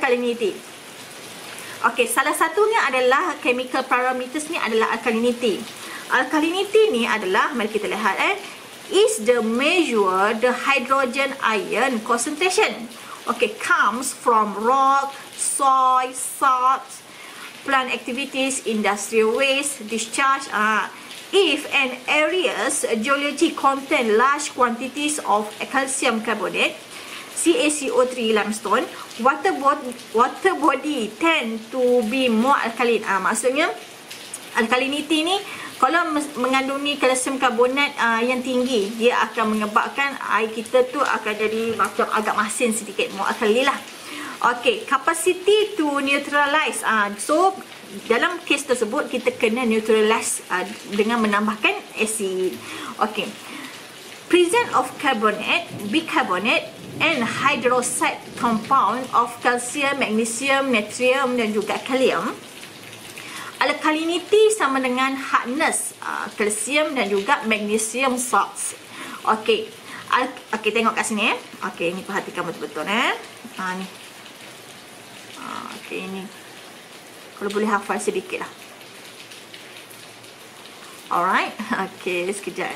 alkalinity. Okey, salah satunya adalah chemical parameters ni adalah alkalinity. Alkalinity ni adalah, mari kita lihat is the measure the hydrogen ion concentration. Okay, comes from rock, soil, salt, plant activities, industrial waste, discharge. If an area's geology contain large quantities of calcium carbonate, CaCO3 limestone, water body tend to be more alkaline. Maksudnya alkalinity ni kalau mengandungi kalsium karbonat yang tinggi, dia akan menyebabkan air kita tu akan jadi macam agak masin sedikit, more alkaline lah. Okay, capacity to neutralize. So dalam kes tersebut kita kena neutralize dengan menambahkan asid. Okay, presence of carbonate, bicarbonate and hydroxide compound of calcium, magnesium, natrium dan juga kalium. Alkalinity sama dengan hardness kalsium dan juga magnesium salts. Okey. Okey, tengok kat sini Okey, ni perhatikan betul-betul ni. Okey, ni kalau boleh hafal sedikit lah. Alright. Okey, sekejap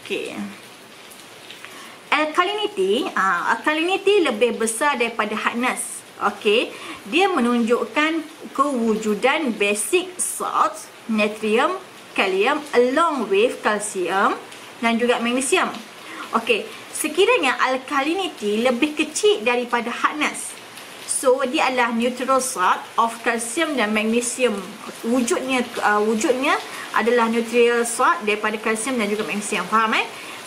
Okey. Alkalinity lebih besar daripada hardness. Okey, dia menunjukkan kewujudan basic salts, natrium, kalium along with calcium dan juga magnesium. Okey, sekiranya alkalinity lebih kecil daripada hardness, so dia adalah neutral salt of calcium dan magnesium. Wujudnya adalah neutral salt daripada kalsium dan juga magnesium. Faham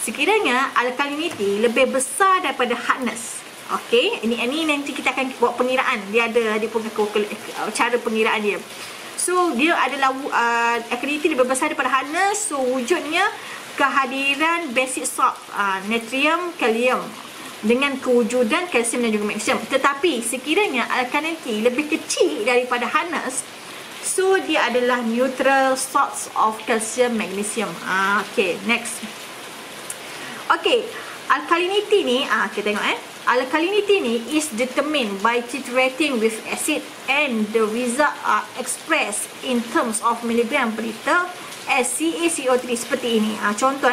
Sekiranya alkalinity lebih besar daripada hardness. Okey, ini nanti kita akan buat pengiraan. Dia punya cara pengiraan dia. So dia adalah alkalinity lebih besar daripada hardness, so wujudnya kehadiran basic salt, natrium, kalium dengan kewujudan kalsium dan juga magnesium. Tetapi sekiranya alkalinity lebih kecil daripada hardness, so dia adalah neutral salts of calcium, magnesium. Okay, next. Okay, alkalinity ni, kita tengok alkalinity ni is determined by titrating with acid and the result are expressed in terms of milligram per liter as CaCO3 seperti ini. Contoh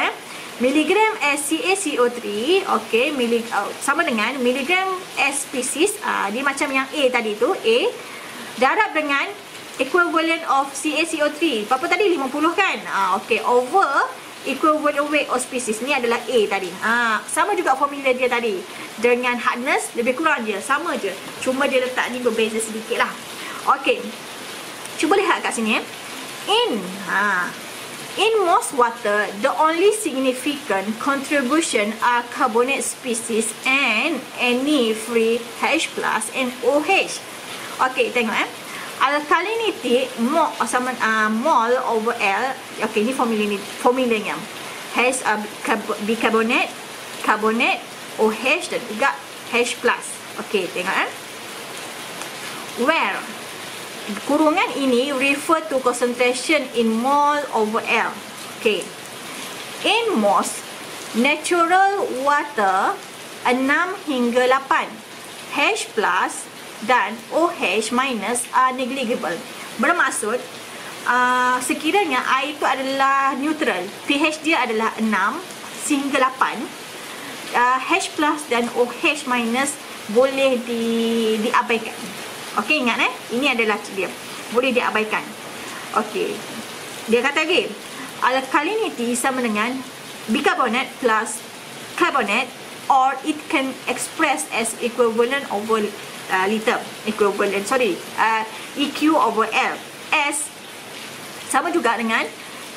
miligram as CaCO3, okay, sama dengan miligram as species. Dia macam yang A tadi tu, A darab dengan equivalent of CaCO3. Berapa tadi? 50 kan? Okay, over equivalent weight of species. Ni adalah A tadi. Sama juga formula dia tadi. Dengan hardness, lebih kurang je. Sama je. Cuma dia letak ni berbeza sedikit lah. Okay. Cuba lihat kat sini In most water, the only significant contribution are carbonate species and any free H+ and OH. Okay, tengok alkalinity mol over L. Okay, ni formulanya has bicarbonate, carbonate, OH dan juga H+. Okay, tengok where kurungan ini refer to concentration in mol over L. Okay, in most natural water 6 hingga 8 H+ dan OH minus are negligible. Bermaksud sekiranya air itu adalah neutral, pH dia adalah 6 sehingga 8, H+ dan OH minus boleh diabaikan. Okey, ingat ini adalah dia boleh diabaikan. Okey, dia kata lagi alkalinity sama dengan bicarbonate plus carbonate, or it can express as equivalent over liter, EQ over L, S sama juga dengan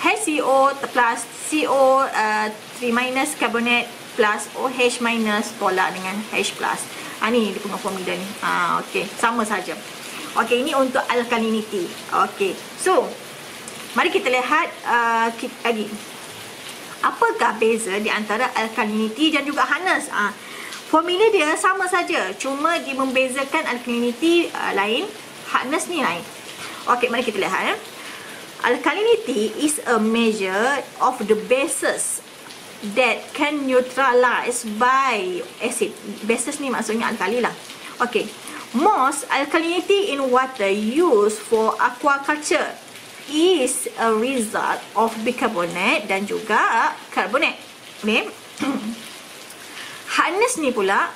HCO plus CO3 minus carbonate plus OH minus tolak dengan H+. Ni dia punya formula ni. Okey, sama saja. Okey, ini untuk alkalinity. Okey, so mari kita lihat lagi. Apakah beza di antara alkalinity dan juga hardness? Formula dia sama saja, cuma dia membezakan alkalinity lain, hardness ni lain. Okey, mari kita lihat Alkalinity is a measure of the bases that can neutralize by acid. Bases ni maksudnya alkali lah. Okay. Most alkalinity in water used for aquaculture is a result of bicarbonate dan juga karbonat. Okay. Hardness ni pula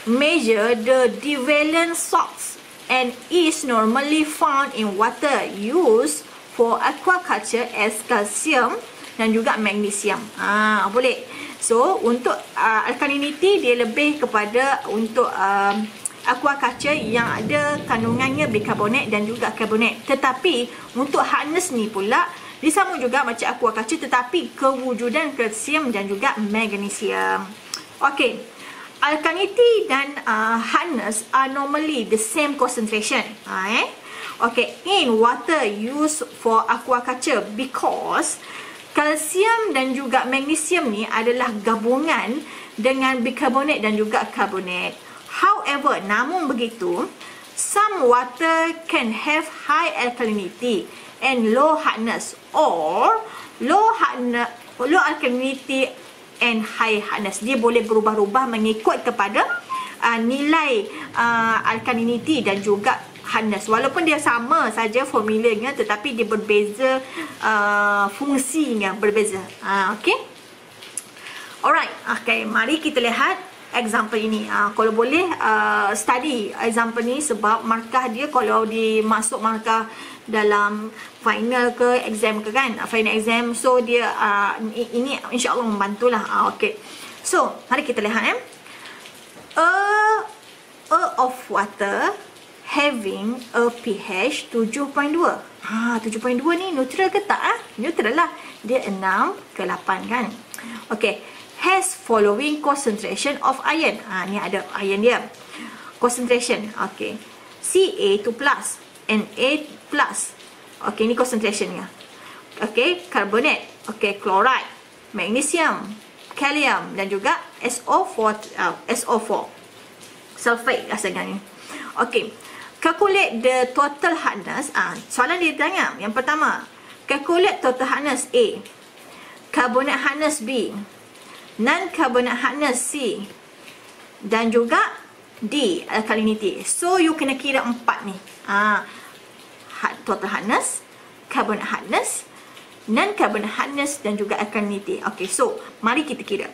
measure the divalent salts and is normally found in water used for aquaculture as calcium dan juga magnesium. Boleh. So untuk alkalinity dia lebih kepada untuk aquaculture yang ada kandungannya bikarbonat dan juga karbonat. Tetapi untuk hardness ni pula dia sama juga macam aquaculture tetapi kewujudan kalsium dan juga magnesium. Okey. Alkalinity dan hardness are normally the same concentration. Okay, in water used for aquaculture because kalsium dan juga magnesium ni adalah gabungan dengan bikarbonat dan juga karbonat. However, namun begitu, some water can have high alkalinity and low hardness or low alkalinity and high hardness. Dia boleh berubah-ubah mengikut kepada nilai alkalinity dan juga hardness. Walaupun dia sama saja formulanya tetapi dia berbeza fungsinya berbeza. Okey. Alright. Okay, mari kita lihat example ini. Kalau boleh study example ni sebab markah dia kalau dimasuk markah dalam final ke exam ke kan, final exam, so dia ini insya-Allah membantulah. Okey. So, mari kita lihat a of water having a pH 7.2. 7.2 ni neutral ke tak? Neutral lah. Dia 6 ke 8 kan. Okey. Has following concentration of iron. Ni ada iron dia. Concentration. Okey. Ca2+, Na+. Okey, ni concentrationnya. Okey, karbonat. Okey, chloride, magnesium, kalium dan juga SO4. Sulfate asalnya ni. Okey. Calculate the total hardness. Soalan dia tanya. Yang pertama, calculate total hardness A, carbonate hardness B, non-carbonate hardness C, dan juga D, alkalinity. So, you kena kira 4 ni. Total hardness, carbonate hardness, non-carbonate hardness dan juga alkalinity. Okey, so, mari kita kira.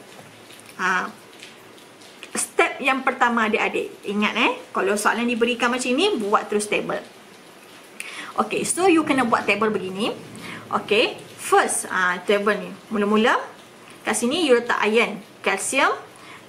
Step yang pertama adik-adik, ingat kalau soalan diberikan macam ni, buat terus table. Okay, so you kena buat table begini. Okay, first table ni, mula-mula kat sini you letak iron, kalsium,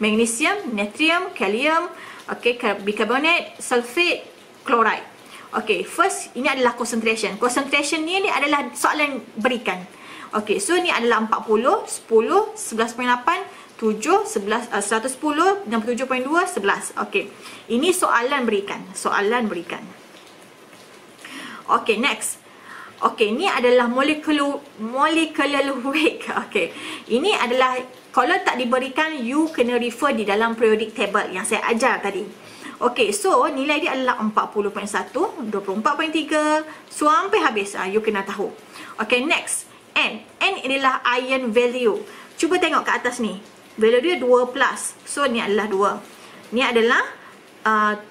magnesium, natrium, kalium, okay, bicarbonate, sulfate, chloride. Okay, first ini adalah concentration. Concentration ni adalah soalan berikan. Okay, so ni adalah 40, 10, 11.8, 7, 11, 110, 67.2, 11. Okey. Ini soalan berikan. Soalan berikan. Okey, next. Okey, ini adalah molecular weight. Okey. Ini adalah kalau tak diberikan, you kena refer di dalam periodic table yang saya ajar tadi. Okey, so nilai dia adalah 40.1, 24.3, sampai habis. You kena tahu. Okey, next. N adalah iron value. Cuba tengok ke atas ni. Value dia 2+. So, ni adalah 2. Ni adalah 2+.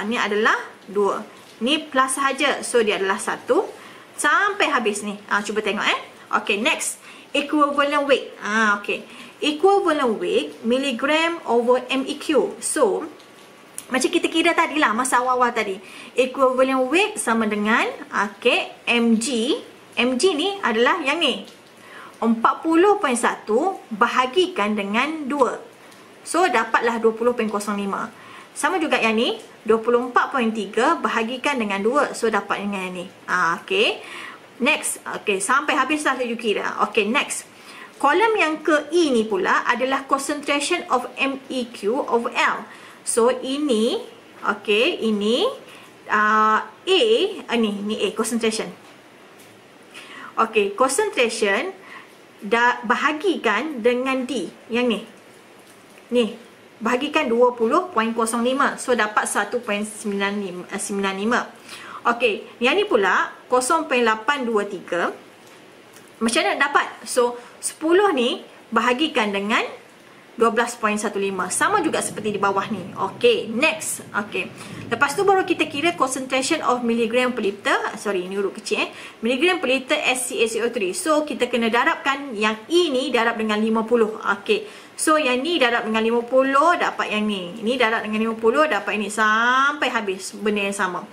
Ni adalah 2. Ni plus sahaja. So, dia adalah 1. Sampai habis ni. Cuba tengok Okay, next. Equivalent weight. Okay. Equivalent weight, milligram over MEQ. So, macam kita kira tadi lah. Masa awal-awal tadi. Equivalent weight sama dengan okay, mg. Mg ni adalah yang ni. 40.1 bahagikan dengan 2. So, dapatlah 20.05. Sama juga yang ni. 24.3 bahagikan dengan 2. So, dapat dengan yang ni. Okay. Next. Okay. Sampai habislah you kira. Okay. Next. Kolom yang ke E ni pula adalah concentration of MEQ over L. So, ini. Okay. Ini. A. Ni A. Concentration. Okay. Concentration. Bahagikan dengan D yang ni. Ni bahagikan 20.05. So dapat 1.95. Okey, yang ni pula 0.823. Macam mana nak dapat? So 10 ni bahagikan dengan 12.15. Sama juga seperti di bawah ni. Okey, next. Okey. Lepas tu baru kita kira concentration of milligram per liter. Sorry, ini huruf kecil Milligram per liter SCaCO3. So kita kena darabkan yang E ni darab dengan 50. Okey. So yang ni darab dengan 50 dapat yang ni. Ini darab dengan 50 dapat ini sampai habis benda yang sama.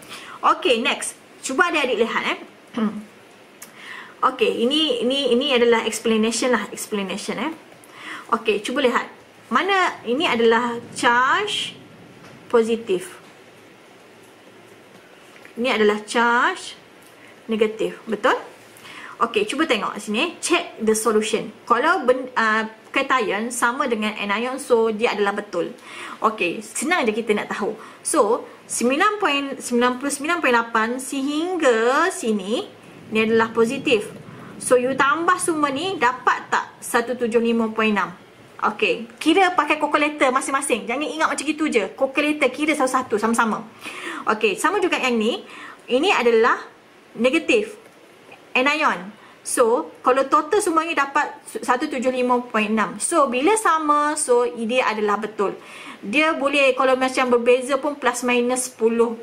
Okey, next. Cuba adik-adik lihat Okey, ini adalah explanation lah, Okey, cuba lihat. Mana ini adalah charge positif. Ini adalah charge negatif, betul? Okey, cuba tengok sini, check the solution. Kalau cation sama dengan anion, so dia adalah betul. Okey, senang je kita nak tahu. So 99.8 sehingga sini ni adalah positif. So you tambah semua ni dapat tak 175.6? Okey, kira pakai kalkulator masing-masing. Jangan ingat macam gitu je. Kalkulator kira satu-satu sama-sama. Okey, sama juga yang ni. Ini adalah negatif anion. So, kalau total semua ni dapat 175.6. So, bila sama, so dia adalah betul. Dia boleh, kalau macam berbeza pun plus minus 10%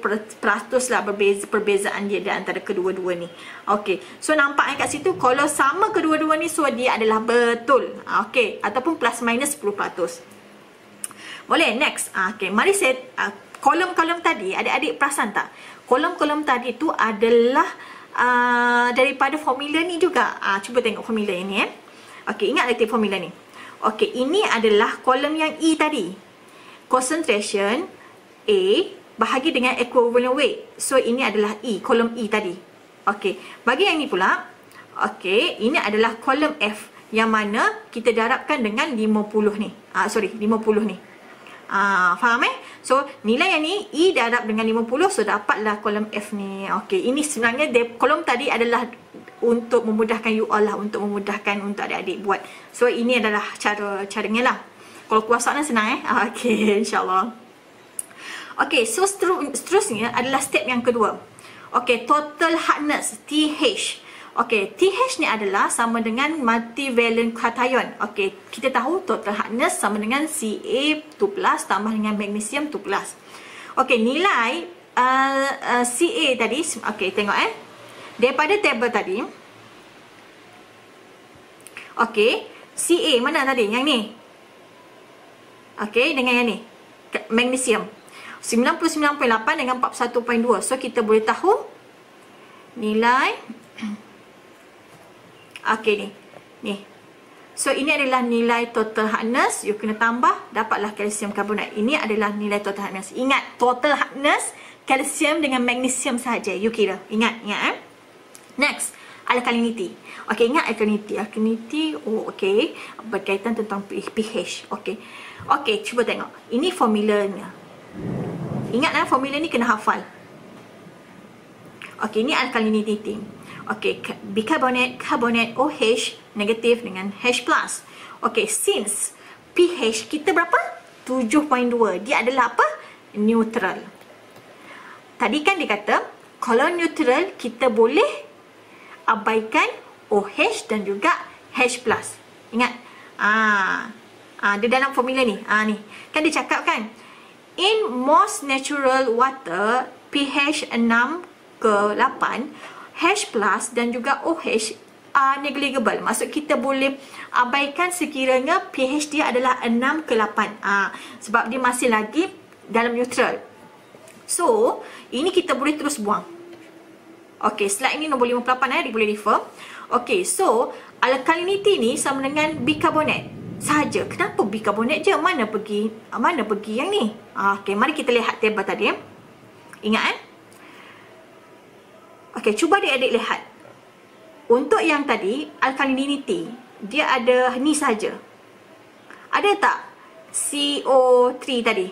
lah perbezaan dia di antara kedua-dua ni. Okey, so nampak kat situ, kalau sama kedua-dua ni, so dia adalah betul. Okey, ataupun plus minus 10%. Boleh, next. Okey, mari set kolom-kolom tadi, adik-adik perasan tak? Kolom-kolom tadi tu adalah daripada formula ni juga. Cuba tengok formula ini Okey, ingat lagi formula ni. Okey, ini adalah kolom yang E tadi. Concentration A bahagi dengan equivalent weight. So ini adalah E, kolom E tadi. Okey, bagi yang ni pula. Okey, ini adalah kolom F yang mana kita darabkan dengan 50 ni. 50 ni. Faham So nilai yang ni E darab dengan 50, so dapatlah kolom F ni. Okey, ini sebenarnya kolom tadi adalah untuk memudahkan you all lah, untuk memudahkan untuk adik-adik buat. So ini adalah caranya lah. Kalau kuas soalan senang Okey, insyaAllah. Okey, so seterusnya adalah step yang kedua. Okey, total hardness TH. Okey, TH ni adalah sama dengan multivalent cation. Okey, kita tahu total hardness sama dengan Ca2+ tambah dengan magnesium 2+. Okey, nilai Ca tadi, okey, tengok daripada table tadi. Okey, Ca mana tadi? Yang ni. Okey, dengan yang ni. Magnesium. 99.8 dengan 41.2. So kita boleh tahu nilai okey ni. So ini adalah nilai total hardness. You kena tambah, dapatlah kalsium karbonat. Ini adalah nilai total hardness. Ingat, total hardness kalsium dengan magnesium sahaja. You kira. Ingat Next, alkalinity. Okey, ingat alkalinity. Alkalinity, okey, berkaitan tentang pH. Okey, cuba tengok. Ini formulanya. Ingat formula ni kena hafal. Okey, ini alkalinity. Okey, bicarbonate, carbonate, OH negatif dengan H+. Okey, since pH kita berapa? 7.2. Dia adalah apa? Neutral. Tadi kan dia kata, kalau neutral kita boleh abaikan OH dan juga H+. Ingat? Dia dalam formula ni. Ni. Kan dia cakap kan, in most natural water, pH 6 ke 8, H+ dan juga OH are negligible. Maksud kita boleh abaikan sekiranya pH dia adalah 6 ke 8. Sebab dia masih lagi dalam neutral. So, ini kita boleh terus buang. Okey, slide ini nombor 58 dia boleh refer. Okey, so alkalinity ni sama dengan bicarbonate sahaja. Kenapa bicarbonate je? Mana pergi yang ni? Okey, mari kita lihat table tadi. Ingat Okey, cuba adik-adik lihat. Untuk yang tadi, alkalinity, dia ada ni saja. Ada tak CO3 tadi?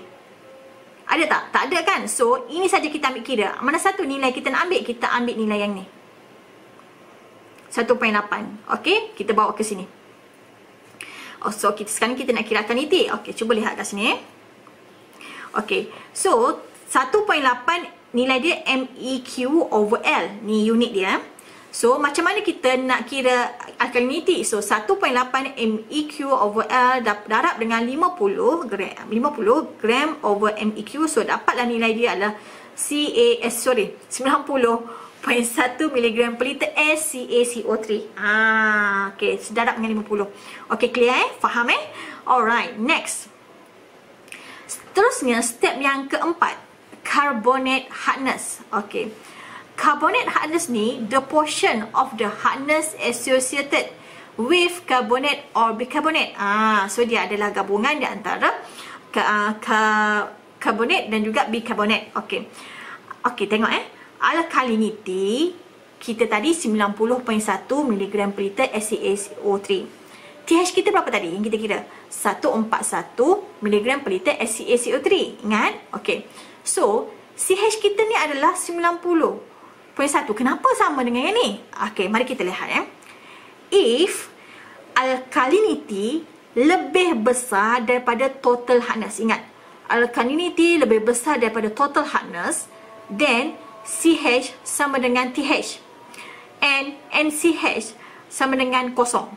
Ada tak? Tak ada kan? So, ini saja kita ambil kira. Mana satu nilai kita nak ambil? Kita ambil nilai yang ni. 1.8. Okey, kita bawa ke sini. So, sekarang kita nak kira alkalinity. Okey, cuba lihat kat sini. Okey, so 1.8 nilai dia MEQ over L. Ni unit dia. So, macam mana kita nak kira alkalinity? So, 1.8 MEQ over L darab dengan 50 gram over MEQ. So, dapatlah nilai dia adalah 90.1 mg per liter SCaCO3. Okay, sedarab dengan 50. Okay, clear Faham Alright, next. Terusnya, step yang keempat, carbonate hardness. Okay. Carbonate hardness ni, the portion of the hardness associated with carbonate or bicarbonate. So dia adalah gabungan di antara carbonate dan juga bicarbonate. Okay. Okay, tengok alkalinity kita tadi 90.1 mg per liter SCaCO3. TH kita berapa tadi yang kita kira? 141 mg per liter SCaCO3. Ingat? Okay. So, CH kita ni adalah 90.1. Kenapa sama dengan yang ni? Okay, mari kita lihat If alkalinity lebih besar daripada total hardness. Ingat, alkalinity lebih besar daripada total hardness, then CH sama dengan TH. And NCH sama dengan kosong.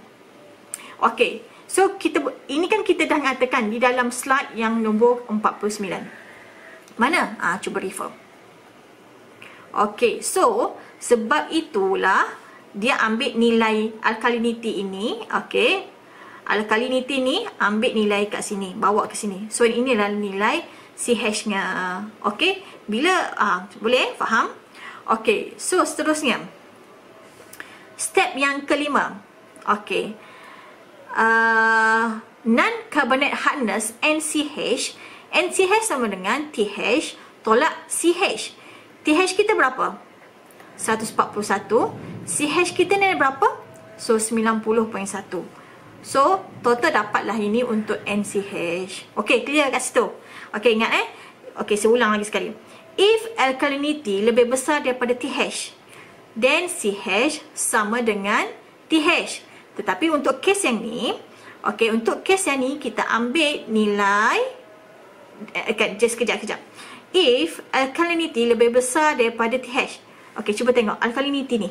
Okay, so ini kan kita dah nyatakan di dalam slide yang nombor 49. Mana? Cuba refer. Okay, so sebab itulah dia ambil nilai alkalinity ini. Okay, alkalinity ni ambil nilai kat sini, bawa ke sini. So ini adalah nilai CH nya. Okay, bila boleh faham? Okay, so seterusnya step yang kelima. Okay, non-carbonate hardness NCH. NCH sama dengan TH tolak CH. TH kita berapa? 141. CH kita ni berapa? So, 90.1. So, total dapatlah ini untuk NCH. Okay, clear kat situ? Okay, ingat Okay, saya ulang lagi sekali. If alkalinity lebih besar daripada TH, then CH sama dengan TH. Tetapi untuk kes yang ni, okay, untuk kes yang ni, kita ambil nilai, just kejap. If alkalinity lebih besar daripada TH. Okay, cuba tengok alkalinity ni.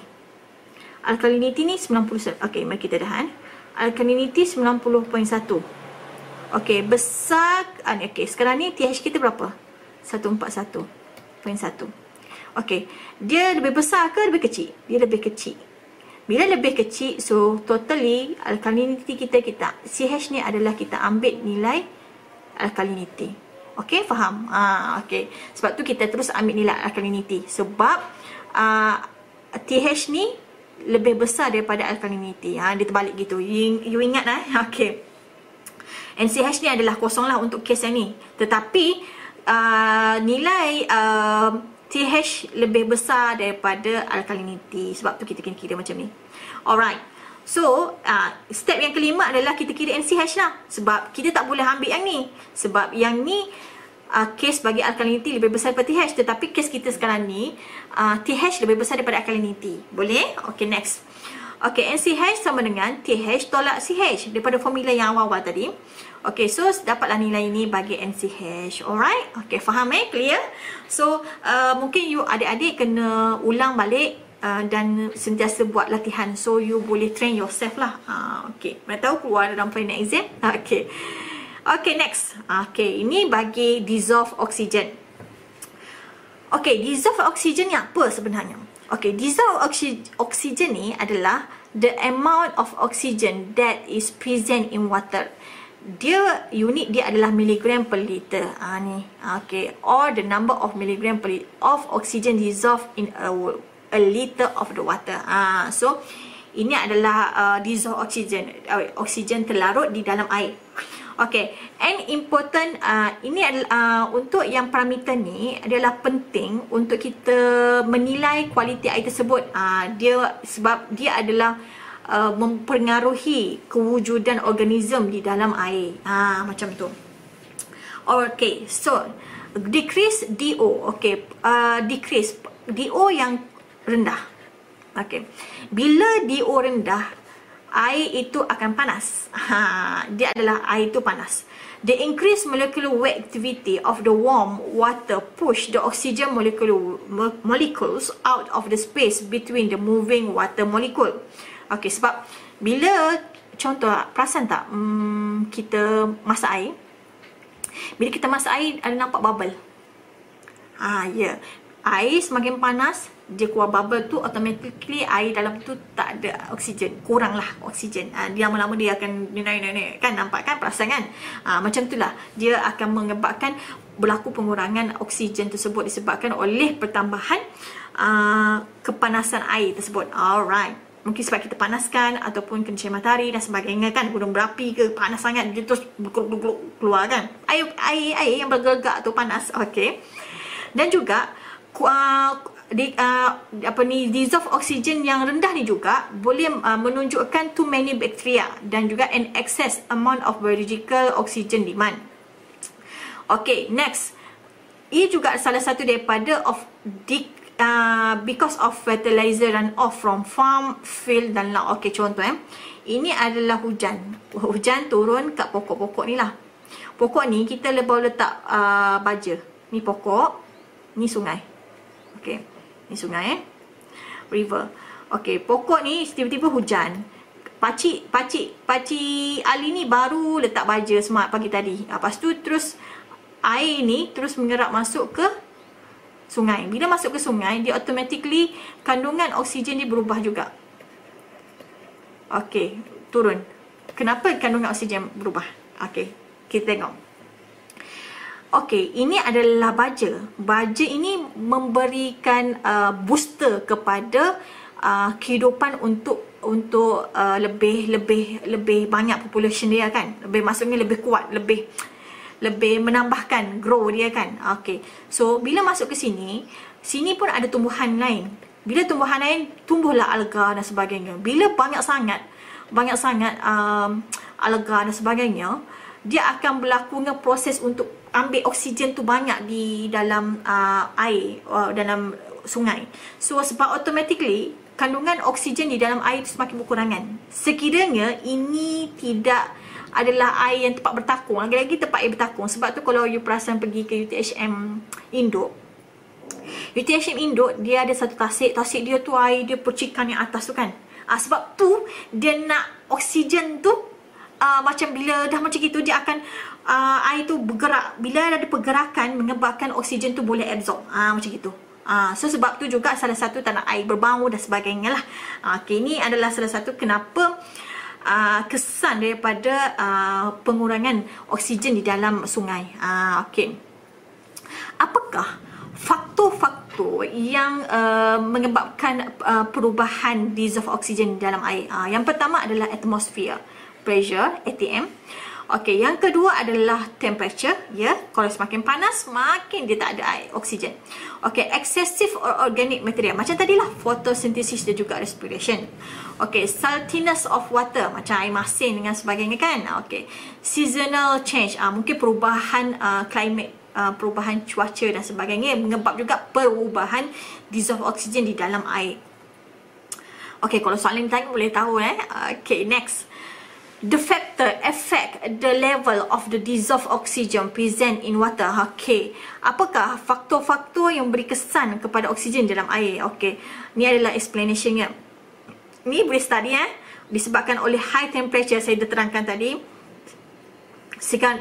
Alkalinity ni 90. Okay, mari kita dah. Alkalinity 90.1. Okay, besar. Okay, sekarang ni TH kita berapa? 141.1. Okay, dia lebih besar ke lebih kecil? Dia lebih kecil. Bila lebih kecil, so totally alkalinity kita CH ni adalah kita ambil nilai alkalinity. Okay, faham? Okay. Sebab tu kita terus ambil nilai alkalinity. Sebab TH ni lebih besar daripada alkalinity. Dia terbalik gitu. You ingat Okay. NCH ni adalah kosong lah untuk kes yang ni. Tetapi nilai TH lebih besar daripada alkalinity. Sebab tu kita kena kira macam ni. Alright. So, step yang kelima adalah kita kira NCH lah. Sebab kita tak boleh ambil yang ni. Sebab yang ni, kes bagi alkalinity lebih besar daripada TH. Tetapi kes kita sekarang ni, TH lebih besar daripada alkalinity. Boleh? Okay, next. Okay, NCH sama dengan TH tolak CH. Daripada formula yang awal-awal tadi. Okay, so dapatlah nilai ini bagi NCH. Alright? Okay, faham Clear? So, mungkin you adik-adik kena ulang balik. Dan sentiasa buat latihan, so you boleh train yourself lah. Okay, mana tahu keluar dalam final exam. Okay, next. Okay, ini bagi dissolve oxygen. Okay, dissolve oxygen ni apa sebenarnya? Okay, dissolve oxygen ni adalah the amount of oxygen that is present in water. Unit dia adalah miligram per liter. Ni. Okay, or the number of milligram per liter of oxygen dissolved in a liter of the water. So ini adalah dissolved oxygen terlarut di dalam air. Okay, and important ini adalah untuk yang parameter ni adalah penting untuk kita menilai kualiti air tersebut. Sebab dia adalah mempengaruhi kewujudan organism di dalam air. Macam tu. Okay, so decrease DO. Okay, decrease DO yang rendah. Okay. Bila DO rendah, air itu akan panas. Dia adalah air itu panas. The increased molecular weight activity of the warm water push the oxygen molecules out of the space between the moving water molecule. Okey, sebab bila contoh perasan tak kita masak air, bila kita masak air ada nampak bubble. Ya. Air semakin panas, dia keluar bubble tu, automatically air dalam tu tak ada oksigen, kuranglah oksigen. Dia lama-lama dia akan naik kan, nampak kan, perasan kan? Macam itulah dia akan menyebabkan berlaku pengurangan oksigen tersebut disebabkan oleh pertambahan kepanasan air tersebut. Alright. Mungkin sebab kita panaskan ataupun kena cahaya matahari dan sebagainya kan, gunung berapi ke panas sangat dia terus keluar kan. Air yang bergerak tu panas. Okey. Dan juga dissolve oksigen yang rendah ni juga boleh menunjukkan too many bacteria dan juga an excess amount of biological oxygen demand. Okay, next. Ia juga salah satu daripada because of fertilizer run off from farm, field dan laut. Okay, contoh ini adalah hujan. Hujan turun kat pokok-pokok ni lah. Pokok ni kita baru letak baja. Ni pokok, ni sungai. Okey, ni sungai river. Okey, pokok ni tiba-tiba hujan. Pakcik Ali ni baru letak baja semak pagi tadi. Lepas tu terus air ni terus mengerap masuk ke sungai. Bila masuk ke sungai, dia automatically kandungan oksigen dia berubah juga. Okey, turun. Kenapa kandungan oksigen berubah? Okey, kita tengok. Okey, ini adalah baja. Baja ini memberikan booster kepada kehidupan untuk lebih banyak population dia kan. Maksudnya lebih kuat, lebih menambahkan grow dia kan. Okey. So bila masuk ke sini pun ada tumbuhan lain. Bila tumbuhan lain, tumbuhlah alga dan sebagainya. Bila banyak sangat alga dan sebagainya, dia akan berlakunya proses untuk ambil oksigen tu banyak di dalam air, dalam sungai. So sebab automatically kandungan oksigen di dalam air itu semakin berkurangan. Sekiranya ini tidak adalah air yang tempat bertakung, lagi-lagi tempat air bertakung. Sebab tu kalau you perasan pergi ke UTHM Induk, dia ada satu tasik dia tu air dia percikan yang atas tu kan. Sebab tu dia nak oksigen tu macam bila dah macam gitu dia akan air tu bergerak. Bila ada pergerakan menyebabkan oksigen tu boleh absorb. Macam gitu. So sebab tu juga salah satu tanah air berbau dan sebagainya lah. Okay, ini adalah salah satu kenapa kesan daripada pengurangan oksigen di dalam sungai. Okay. Apakah faktor-faktor yang menyebabkan perubahan dissolve oksigen dalam air? Yang pertama adalah atmosphere pressure, ATM. Okey, yang kedua adalah temperature, ya. Kalau semakin panas, semakin dia tak ada air, oksigen. Okey, excessive organic material. Macam tadilah photosynthesis dan juga respiration. Okey, saltiness of water, macam air masin dengan sebagainya kan. Okey, seasonal change, mungkin perubahan climate, perubahan cuaca dan sebagainya menyebab juga perubahan dissolve oksigen di dalam air. Okey, kalau soalan ni tanya boleh tahu Okey, next. The factor affect the level of the dissolved oxygen present in water. Okey, apakah faktor-faktor yang beri kesan kepada oksigen dalam air? Okey, ni adalah explanationnya. Ni boleh study disebabkan oleh high temperature, saya dah terangkan tadi.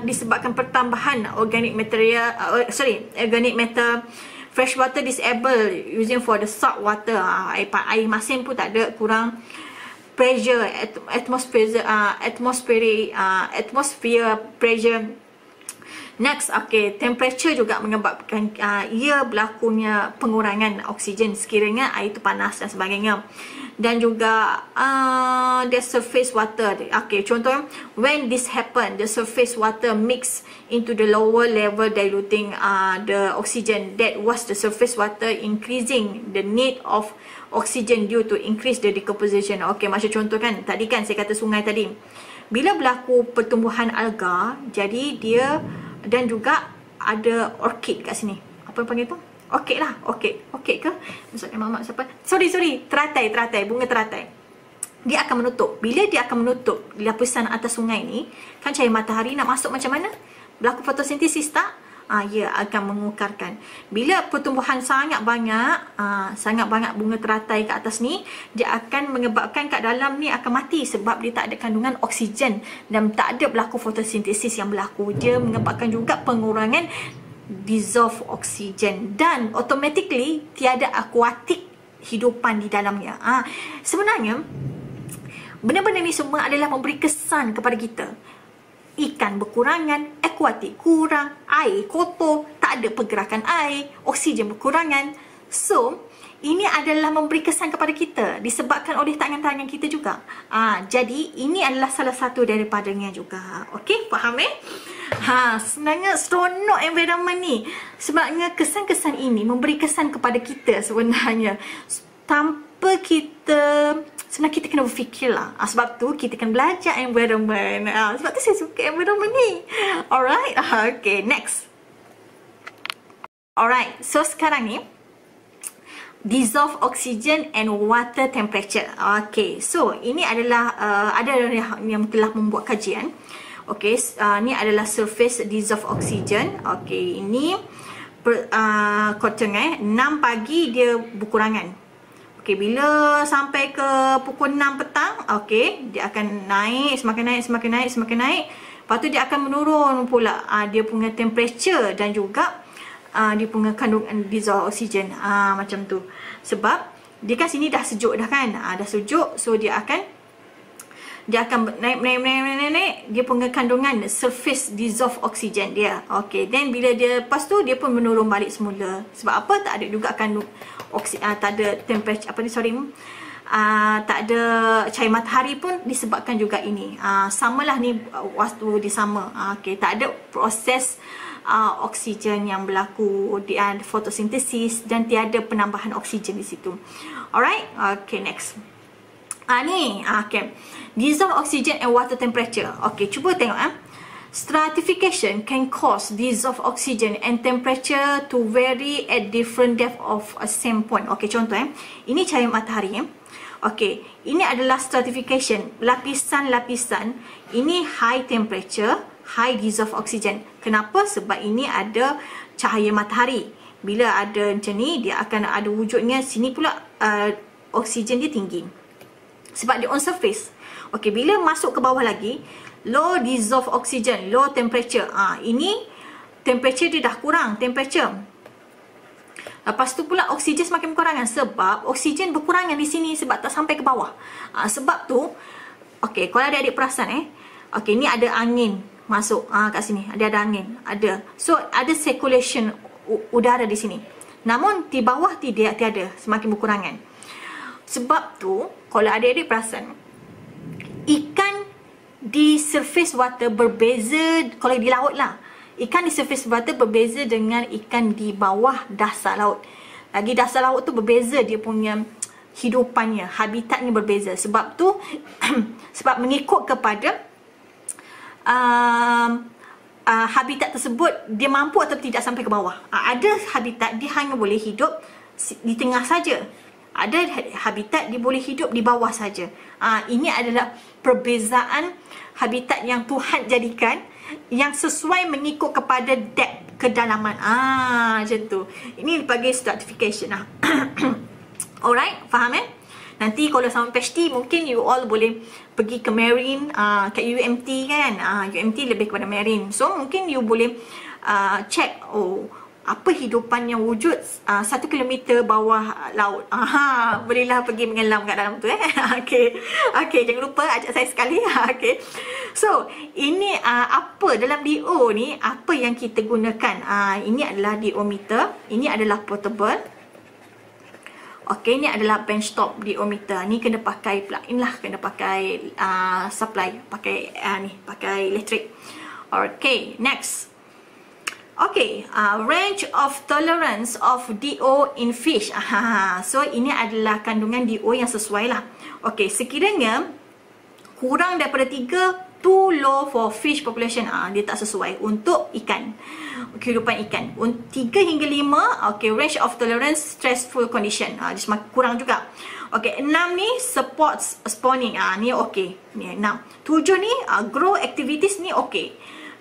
Disebabkan pertambahan organic material, organic matter, fresh water disable using for the salt water. Air masin pun tak ada, kurang pressure, atmosphere pressure. Next, okay, temperature juga menyebabkan ia berlakunya pengurangan oksigen sekiranya air itu panas dan sebagainya. Dan juga the surface water. Okay, contoh, when this happen, the surface water mix into the lower level diluting the oxygen. That was the surface water increasing the need of oxygen due to increase the decomposition. Okay, macam contoh kan, tadi kan saya kata sungai tadi. Bila berlaku pertumbuhan alga, jadi dia dan juga ada orchid kat sini. Apa panggil tu? Orchid lah. Orchid ke? Maksudnya mamak siapa? Sorry. Teratai. Bunga teratai. Dia akan menutup. Bila dia akan menutup lapisan atas sungai ni, kan cahaya matahari nak masuk macam mana? berlaku fotosintesis tak? Ya, akan mengukarkan. Bila pertumbuhan sangat banyak bunga teratai kat atas ni, dia akan menyebabkan kat dalam ni akan mati sebab dia tak ada kandungan oksigen dan tak ada berlaku fotosintesis yang berlaku. Dia menyebabkan juga pengurangan dissolve oksigen dan automatically tiada akuatik hidupan di dalamnya. Sebenarnya benda-benda ni semua adalah memberi kesan kepada kita. Ikan berkurangan, akuatik kurang, air kotor, tak ada pergerakan air, oksigen berkurangan. So, ini adalah memberi kesan kepada kita disebabkan oleh tangan-tangan kita juga. Jadi, ini adalah salah satu daripadanya juga. Okey, faham sebenarnya seronok environment ni. Sebabnya kesan-kesan ini memberi kesan kepada kita sebenarnya. Tanpa kita... Sebenarnya kita kena berfikir lah. Sebab tu kita kena belajar environment. Sebab tu saya suka environment ni. Alright. Okay, next. Alright. So sekarang ni, dissolve oxygen and water temperature. Okay. So ini adalah ada yang telah membuat kajian. Okay. Ni adalah surface dissolve oxygen. Okay. Ini koceng 6 pagi dia berkurangan. Okey, bila sampai ke pukul 6 petang, okey, dia akan naik, semakin naik. Lepas tu dia akan menurun pula dia punya temperature dan juga dia punya kandungan dissolved oksigen. Macam tu. Sebab dia kan sini dah sejuk dah kan. Dah sejuk, so dia akan naik. Dia punya kandungan surface dissolved oksigen dia. Okey, then bila dia lepas tu dia pun menurun balik semula. Sebab apa? Tak ada juga kandung tak ada temperature tak ada cahaya matahari pun disebabkan juga ini. Samalah ni waktu dia sama. Okey, tak ada proses oksigen yang berlaku di fotosintesis dan tiada penambahan oksigen di situ. Alright, okay, next. Ni, okay. Dissolved oxygen and water temperature. Okay, cuba tengok Stratification can cause dissolved oxygen and temperature to vary at different depth of a same point. Okay, contoh ini cahaya matahari Okay, ini adalah stratification, lapisan-lapisan. Ini high temperature, high dissolved oxygen. Kenapa? Sebab ini ada cahaya matahari. Bila ada macam ni, dia akan ada wujudnya sini pula oksigen dia tinggi. Sebab dia on surface. Okay, bila masuk ke bawah lagi, low dissolved oxygen, low temperature. Ini temperature dia dah kurang, temperature. Lepas tu pula oksigen semakin berkurangan sebab oksigen berkurangan di sini sebab tak sampai ke bawah. Sebab tu, okey, kalau adik-adik perasan okey, ni ada angin masuk kat sini, ada angin, ada. So ada circulation udara di sini. Namun di bawah tiada, semakin berkurangan. Sebab tu, kalau adik-adik perasan, ikan di surface water berbeza, kalau di laut lah. Ikan di surface water berbeza dengan ikan di bawah dasar laut. Lagi dasar laut tu berbeza dia punya hidupannya, habitatnya berbeza. Sebab tu, sebab mengikut kepada habitat tersebut, dia mampu atau tidak sampai ke bawah. Ada habitat dia hanya boleh hidup di tengah saja. Ada habitat dia boleh hidup di bawah saja. Ini adalah perbezaan habitat yang Tuhan jadikan yang sesuai mengikut kepada depth, kedalaman. Macam tu. Ini dipanggil stratification. Alright, faham Nanti kalau sama PhD mungkin you all boleh pergi ke marine, kat UMT kan. UMT lebih kepada marine. So mungkin you boleh check apa hidupan yang wujud 1 kilometer bawah laut. Bolehlah pergi menyelam kat dalam tu Okey. Okey, jangan lupa ajak saya sekali. Okey. So, ini apa dalam DO ni, apa yang kita gunakan? Ini adalah DO meter, ini adalah portable. Okey, ini adalah benchtop DO meter. Ni kena pakai plug-in lah, kena pakai supply, pakai pakai elektrik. Okey, next. Okay, range of tolerance of DO in fish. So, ini adalah kandungan DO yang sesuai lah. Okay, sekiranya kurang daripada 3, too low for fish population. Dia tak sesuai untuk ikan, kehidupan ikan. 3 hingga 5, okay, range of tolerance stressful condition. Dia semakin kurang juga. Okay, 6 ni supports spawning. Ni okay. Ni 6. 7 ni grow activities ni okay.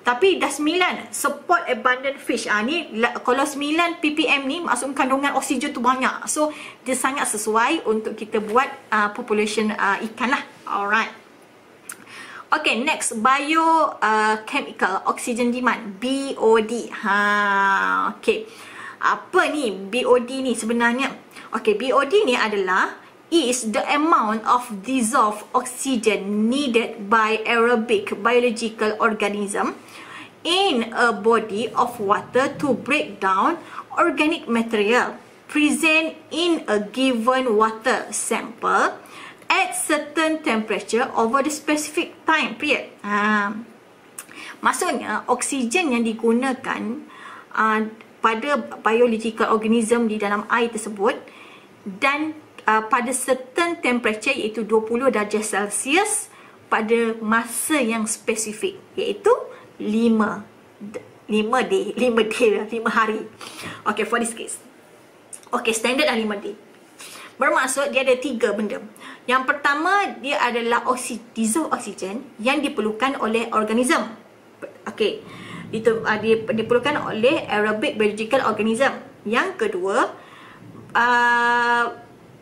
Tapi dah 9 support abundant fish. Ni kalau 9 ppm ni maksud kandungan oksigen tu banyak. So dia sangat sesuai untuk kita buat population ikan lah. Alright. Okay, next biochemical oxygen demand, BOD. Okay. Apa ni BOD ni sebenarnya? Okay, BOD ni adalah is the amount of dissolved oxygen needed by aerobic biological organism in a body of water to break down organic material present in a given water sample at certain temperature over the specific time period. Maksudnya oksigen yang digunakan pada biological organism di dalam air tersebut dan pada certain temperature iaitu 20 darjah Celsius pada masa yang spesifik iaitu 5 hari. Okay, for this case. Okay, standard dah 5 day. Bermaksud dia ada 3 benda. Yang pertama, dia adalah dissolved oxygen yang diperlukan oleh organism. Okay, diperlukan oleh aerobic biological organism. Yang kedua,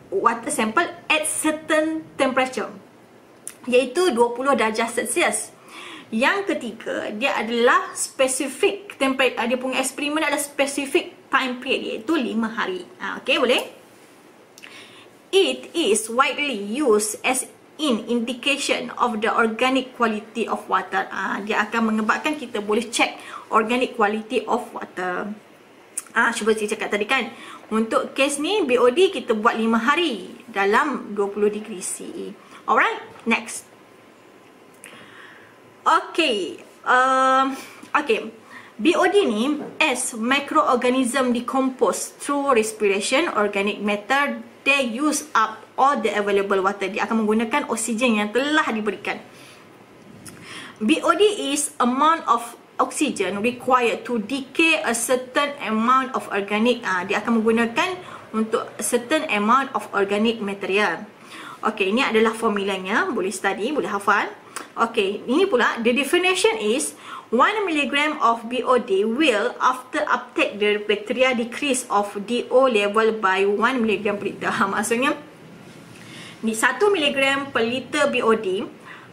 water sample at certain temperature iaitu 20 darjah Celsius. Yang ketiga, dia adalah specific temperature, dia punya eksperimen adalah specific time period iaitu 5 hari. Okay, boleh? It is widely used as an indication of the organic quality of water. Dia akan mengebakkan kita boleh check organic quality of water. Cuba saya cakap tadi kan, untuk kes ni BOD kita buat 5 hari dalam 20 degree CE. Alright, next. Okay, BOD ni as microorganism decompose through respiration organic matter, they use up all the available water. Dia akan menggunakan oksigen yang telah diberikan. BOD is amount of oxygen required to decay a certain amount of organic. Dia akan menggunakan untuk certain amount of organic material. Okay, ini adalah formulanya. Boleh study, boleh hafal. Okay, ini pula the definition is 1 mg of BOD will after uptake the bacteria decrease of DO level by 1 mg per liter. Maksudnya ni 1 mg per liter BOD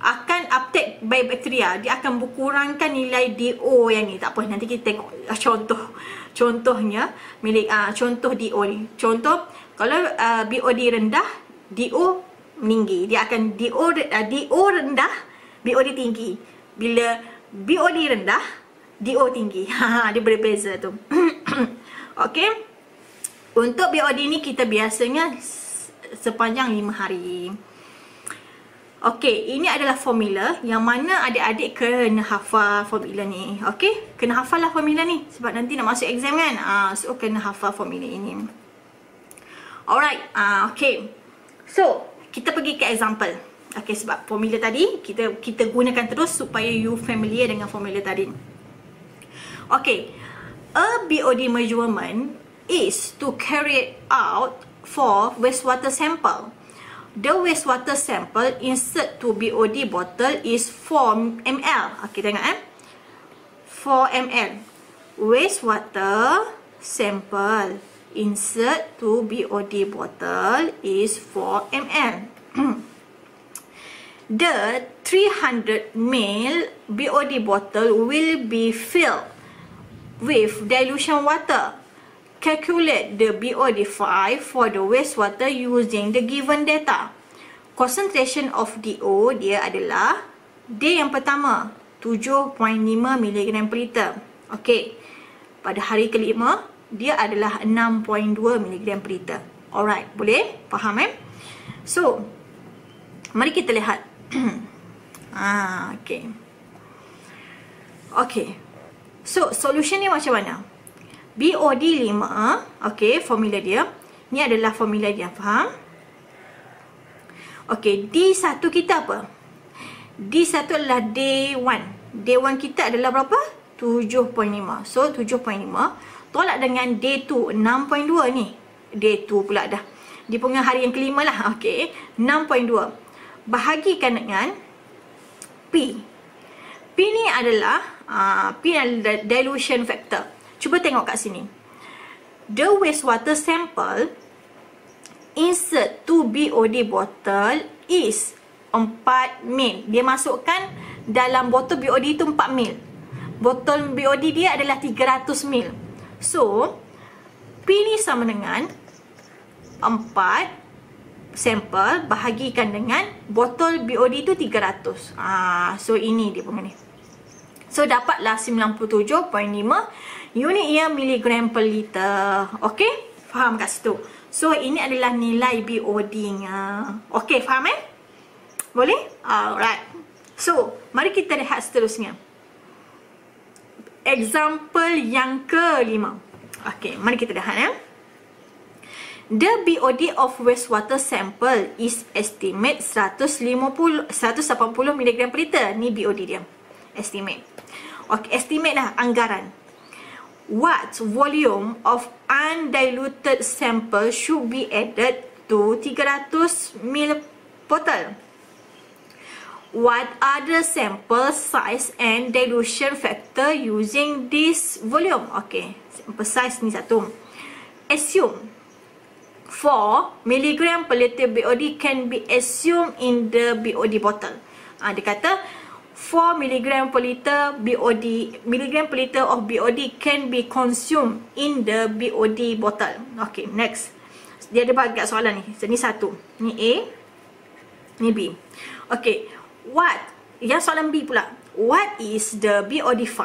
akan uptake by bacteria, dia akan berkurangkan nilai DO yang ni. Tak apa, nanti kita tengok contohnya contoh DO ni. Contoh kalau BOD rendah, DO meninggi. Dia akan DO rendah, BOD tinggi. Bila BOD rendah, DO tinggi. Dia berbeza tu. Okey. Untuk BOD ni kita biasanya sepanjang 5 hari. Okey, ini adalah formula yang mana adik-adik kena hafal formula ni. Okey, kena hafal lah formula ni sebab nanti nak masuk exam kan. So kena hafal formula ini. Alright, okey. So, kita pergi ke example. Okey, sebab formula tadi kita gunakan terus supaya you familiar dengan formula tadi. Okey, a BOD measurement is to carry out for wastewater sample. The wastewater sample insert to BOD bottle is 4 ml. Okey, tengok 4 ml. Wastewater sample insert to BOD bottle is 4 ml. The 300 ml BOD bottle will be filled with dilution water. Calculate the BOD5 for the wastewater using the given data. Concentration of DO dia adalah D yang pertama 7.5 mg per liter. Okey. Pada hari kelima dia adalah 6.2 mg per liter. Alright, boleh? Faham So, mari kita lihat. Okey. Okey. So, solution ni macam mana? BOD 5, okey, formula dia. Ni adalah formula dia, faham? Okey, D1 kita apa? D1 adalah Day1. Day1 kita adalah berapa? 7.5. So, 7.5 tolak dengan Day2, 6.2 ni. Day2 pula dah. Dia punya hari yang kelima lah, okey. 6.2. Bahagikan dengan P. P ni adalah dilution factor. Cuba tengok kat sini. The wastewater sample insert to BOD bottle is 4 mil. Dia masukkan dalam botol BOD itu 4 mil. Botol BOD dia adalah 300 mil. So, P ni sama dengan 4 sampel bahagikan dengan botol BOD itu 300. So, ini dia punya ni. So, dapatlah 97.5 unit ya miligram per liter. Okey? Faham kat situ? So, ini adalah nilai BOD-nya. Okey, faham Boleh? Alright. So, mari kita lihat seterusnya. Example yang kelima. Okey, mari kita lihat The BOD of wastewater sample is estimate 180 mg per liter. Ni BOD dia. Estimate. Okey, estimate lah anggaran. What volume of undiluted sample should be added to 300 ml bottle? What are the sample size and dilution factor using this volume? Okey, sample size ni satu. Assume 4 mg per liter BOD can be assumed in the BOD bottle. Dia kata 4 mg per liter milligram per liter of BOD can be consumed in the BOD bottle. Okay, next. Dia ada banyak soalan ni. Ni satu. Ni A. Ni B. Okay. Yang soalan B pula. What is the BOD5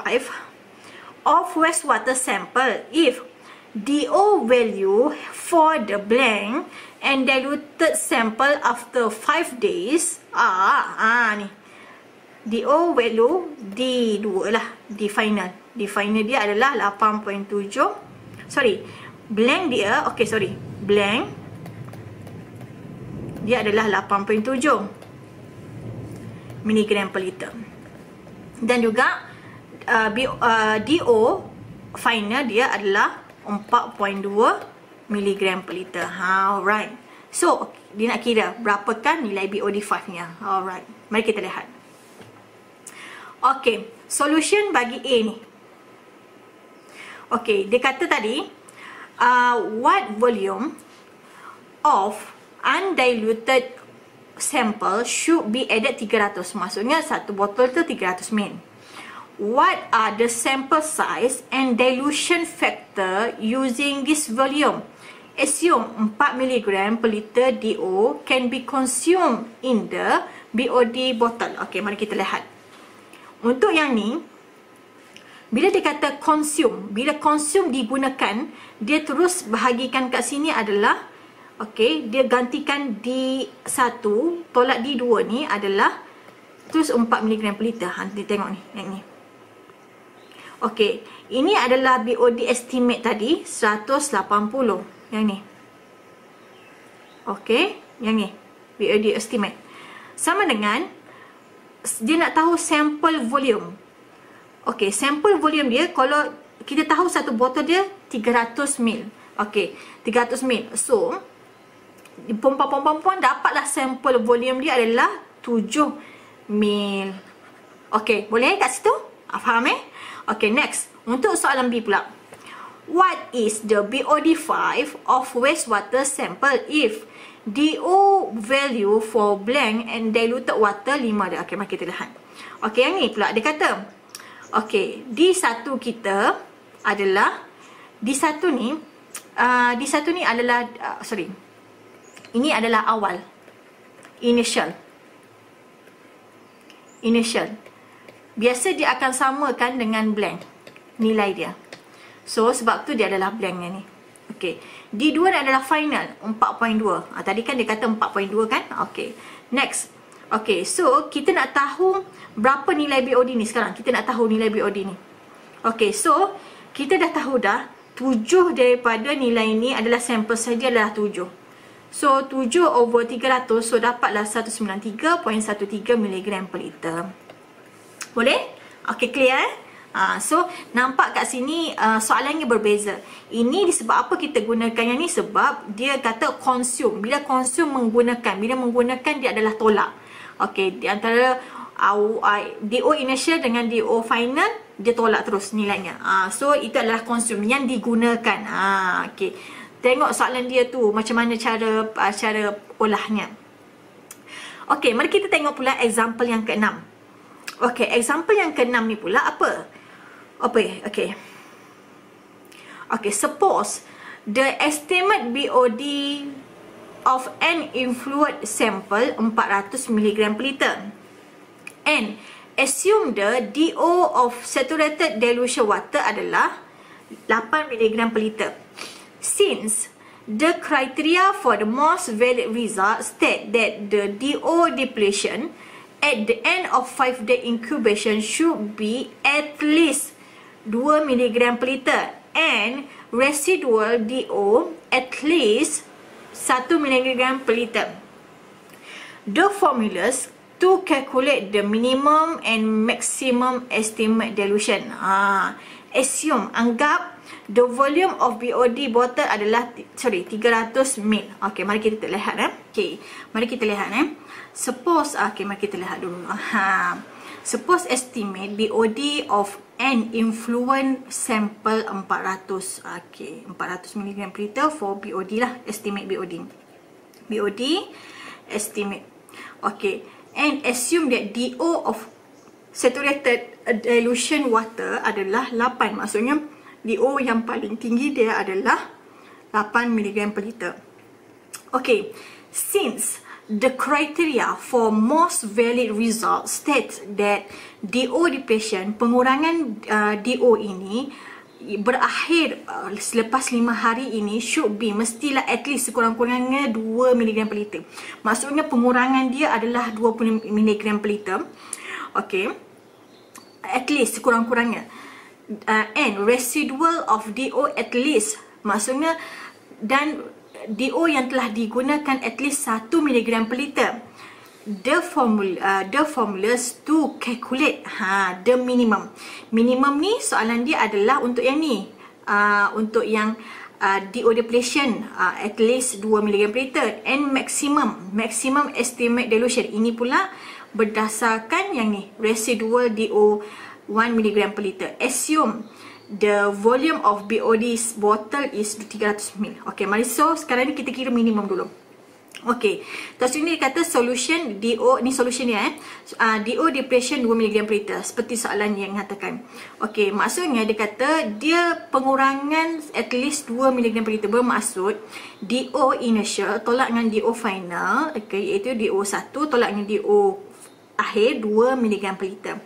of wastewater sample if DO value for the blank and diluted sample after 5 days ni. DO value D2 lah, D final. D final dia adalah 8.7. Sorry, blank dia, blank dia adalah 8.7 miligram per liter. Dan juga DO final dia adalah 4.2 miligram per liter. Alright. So, dia nak kira berapakah nilai BOD5 nya. Alright. Mari kita lihat. Okay. Solution bagi A ni. Okay. Dia kata tadi, what volume of undiluted sample should be added 300. Maksudnya, satu botol tu 300 ml. What are the sample size and dilution factor using this volume? Assume 4 mg per liter DO can be consumed in the BOD bottle. Okay, mari kita lihat. Untuk yang ni, bila dia kata consume, bila consume digunakan, dia terus bahagikan kat sini adalah, dia gantikan D1 tolak D2 ni adalah terus 4 mg per liter. Nanti tengok ni, yang ni. Okey, ini adalah BOD estimate tadi 180 yang ni. Okey, yang ni BOD estimate. Sama dengan dia nak tahu sample volume. Okey, sample volume dia kalau kita tahu satu botol dia 300 ml. Okey, 300 ml. So, perempuan-perempuan dapatlah sample volume dia adalah 7 ml. Okey, boleh kat situ? Faham Okay, next. Untuk soalan B pula. What is the BOD5 of wastewater sample if DO value for blank and diluted water 5 dia? Okay, mari kita lihat. Okay, yang ni pula. Dia kata, okay, D1 kita adalah, D1 ni adalah, ini adalah awal. Initial. Biasa dia akan samakan dengan blank nilai dia. So, sebab tu dia adalah blanknya ni. Okey. D2 adalah final 4.2. Tadi kan dia kata 4.2 kan? Okey. Next. Okey. So, kita nak tahu berapa nilai BOD ni sekarang. Kita nak tahu nilai BOD ni. Okey. So, kita dah tahu dah 7 daripada nilai ni adalah sampel saja adalah 7. So, 7 over 300. So, dapatlah 193.13 mg per liter. Boleh? Okey, clear So, nampak kat sini soalannya berbeza. Ini disebab apa kita gunakan yang ni? Sebab dia kata consume. Bila consume menggunakan. Bila menggunakan dia adalah tolak. Okey, di antara DO initial dengan DO final, dia tolak terus nilainya. So itu adalah konsum yang digunakan. Okey. Tengok soalan dia tu macam mana cara olahnya. Okey, mari kita tengok pula example yang ke-6. Okey, example yang ke-6 ni pula apa? Okey, suppose the estimate BOD of an influent sample 400 mg per liter and assume the DO of saturated dilution water adalah 8 mg per liter. Since the criteria for the most valid result state that the DO depletion at the end of 5-day incubation should be at least 2 mg per liter and residual DO at least 1 mg per liter. The formulas to calculate the minimum and maximum estimate dilution. Assume, anggap the volume of BOD bottle adalah 300 ml. Okey, mari kita lihat mari kita lihat Suppose mari kita lihat dulu. Suppose estimate BOD of an influent sample 400. 400 mg per liter for BOD lah, estimate BOD estimate. Okey, and assume that DO of saturated dilution water adalah 8. Maksudnya DO yang paling tinggi dia adalah 8 mg per liter. Okay, since the criteria for most valid result states that DO depletion, pengurangan DO ini berakhir selepas 5 hari ini should be, mestilah at least sekurang-kurangnya 2 mg per liter. Maksudnya pengurangan dia adalah 20 mg per liter. Okay, at least sekurang-kurangnya. And residual of DO at least, maksudnya dan DO yang telah digunakan at least 1 mg per liter. The formulas to calculate the minimum. Minimum ni soalan dia adalah untuk yang ni, untuk yang DO depletion at least 2 mg per liter and maximum estimate dilution. Ini pula berdasarkan yang ni, residual DO 1 mg per liter. Assume the volume of BOD's bottle is 300 ml. Okay, mari sekarang ni kita kira minimum dulu. Okay, terus ini dia kata solution DO, ni solution dia DO depletion 2 mg per liter, seperti soalan yang mengatakan. Okay, maksudnya dia kata dia pengurangan at least 2 mg per liter, bermaksud DO initial tolak dengan DO final, okay, iaitu DO1 tolak dengan DO akhir 2 mg per liter.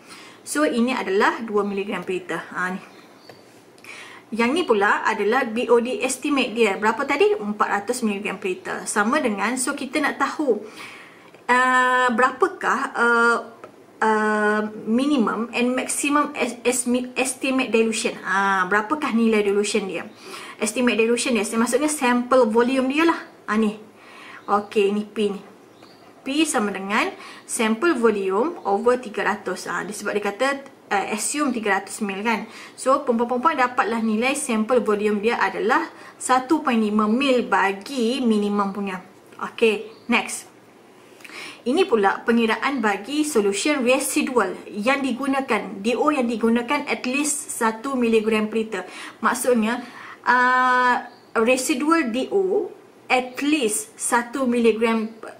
So ini adalah 2 mg per liter. Ni. Yang ni pula adalah BOD estimate dia. Berapa tadi? 400 mg per liter. Sama dengan, so kita nak tahu berapakah minimum and maximum estimate dilution. Berapakah nilai dilution dia? Estimate dilution dia, maksudnya sample volume dia lah. Ni. Okey, ni P ni. P sama dengan sample volume over 300. Sebab dia kata assume 300 ml kan. So perempuan-perempuan dapatlah nilai sample volume dia adalah 1.5 ml bagi minimum punya. Okay, next. Ini pula pengiraan bagi solution residual yang digunakan, DO yang digunakan at least 1 mg per liter. Maksudnya residual DO at least 1 mg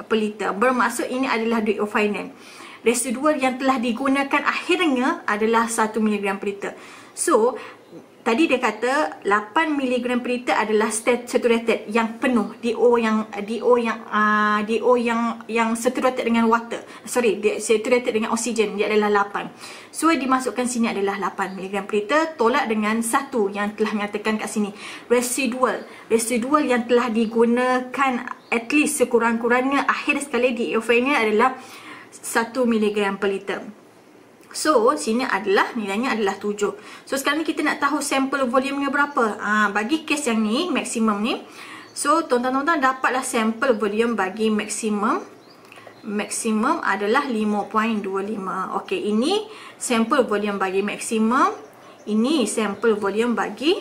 per liter. Bermaksud ini adalah DO final. Residual yang telah digunakan akhirnya adalah 1 mg per liter. So, tadi dia kata 8 mg per liter adalah saturated, yang penuh, DO yang saturated dengan water. Sorry, saturated dengan oksigen, dia adalah 8. So, dimasukkan sini adalah 8 mg per liter tolak dengan 1 yang telah menyatakan kat sini. Residual yang telah digunakan at least sekurang-kurangnya akhir sekali DO final adalah 1 mg per liter. So, sini adalah nilainya adalah 7. So, sekarang ni kita nak tahu sampel volumenya berapa. Bagi kes yang ni, maksimum ni. So, tuan-tuan dapatlah sampel volume bagi maksimum. Maksimum adalah 5.25. Okey, ini sampel volume bagi maksimum. Ini sampel volume bagi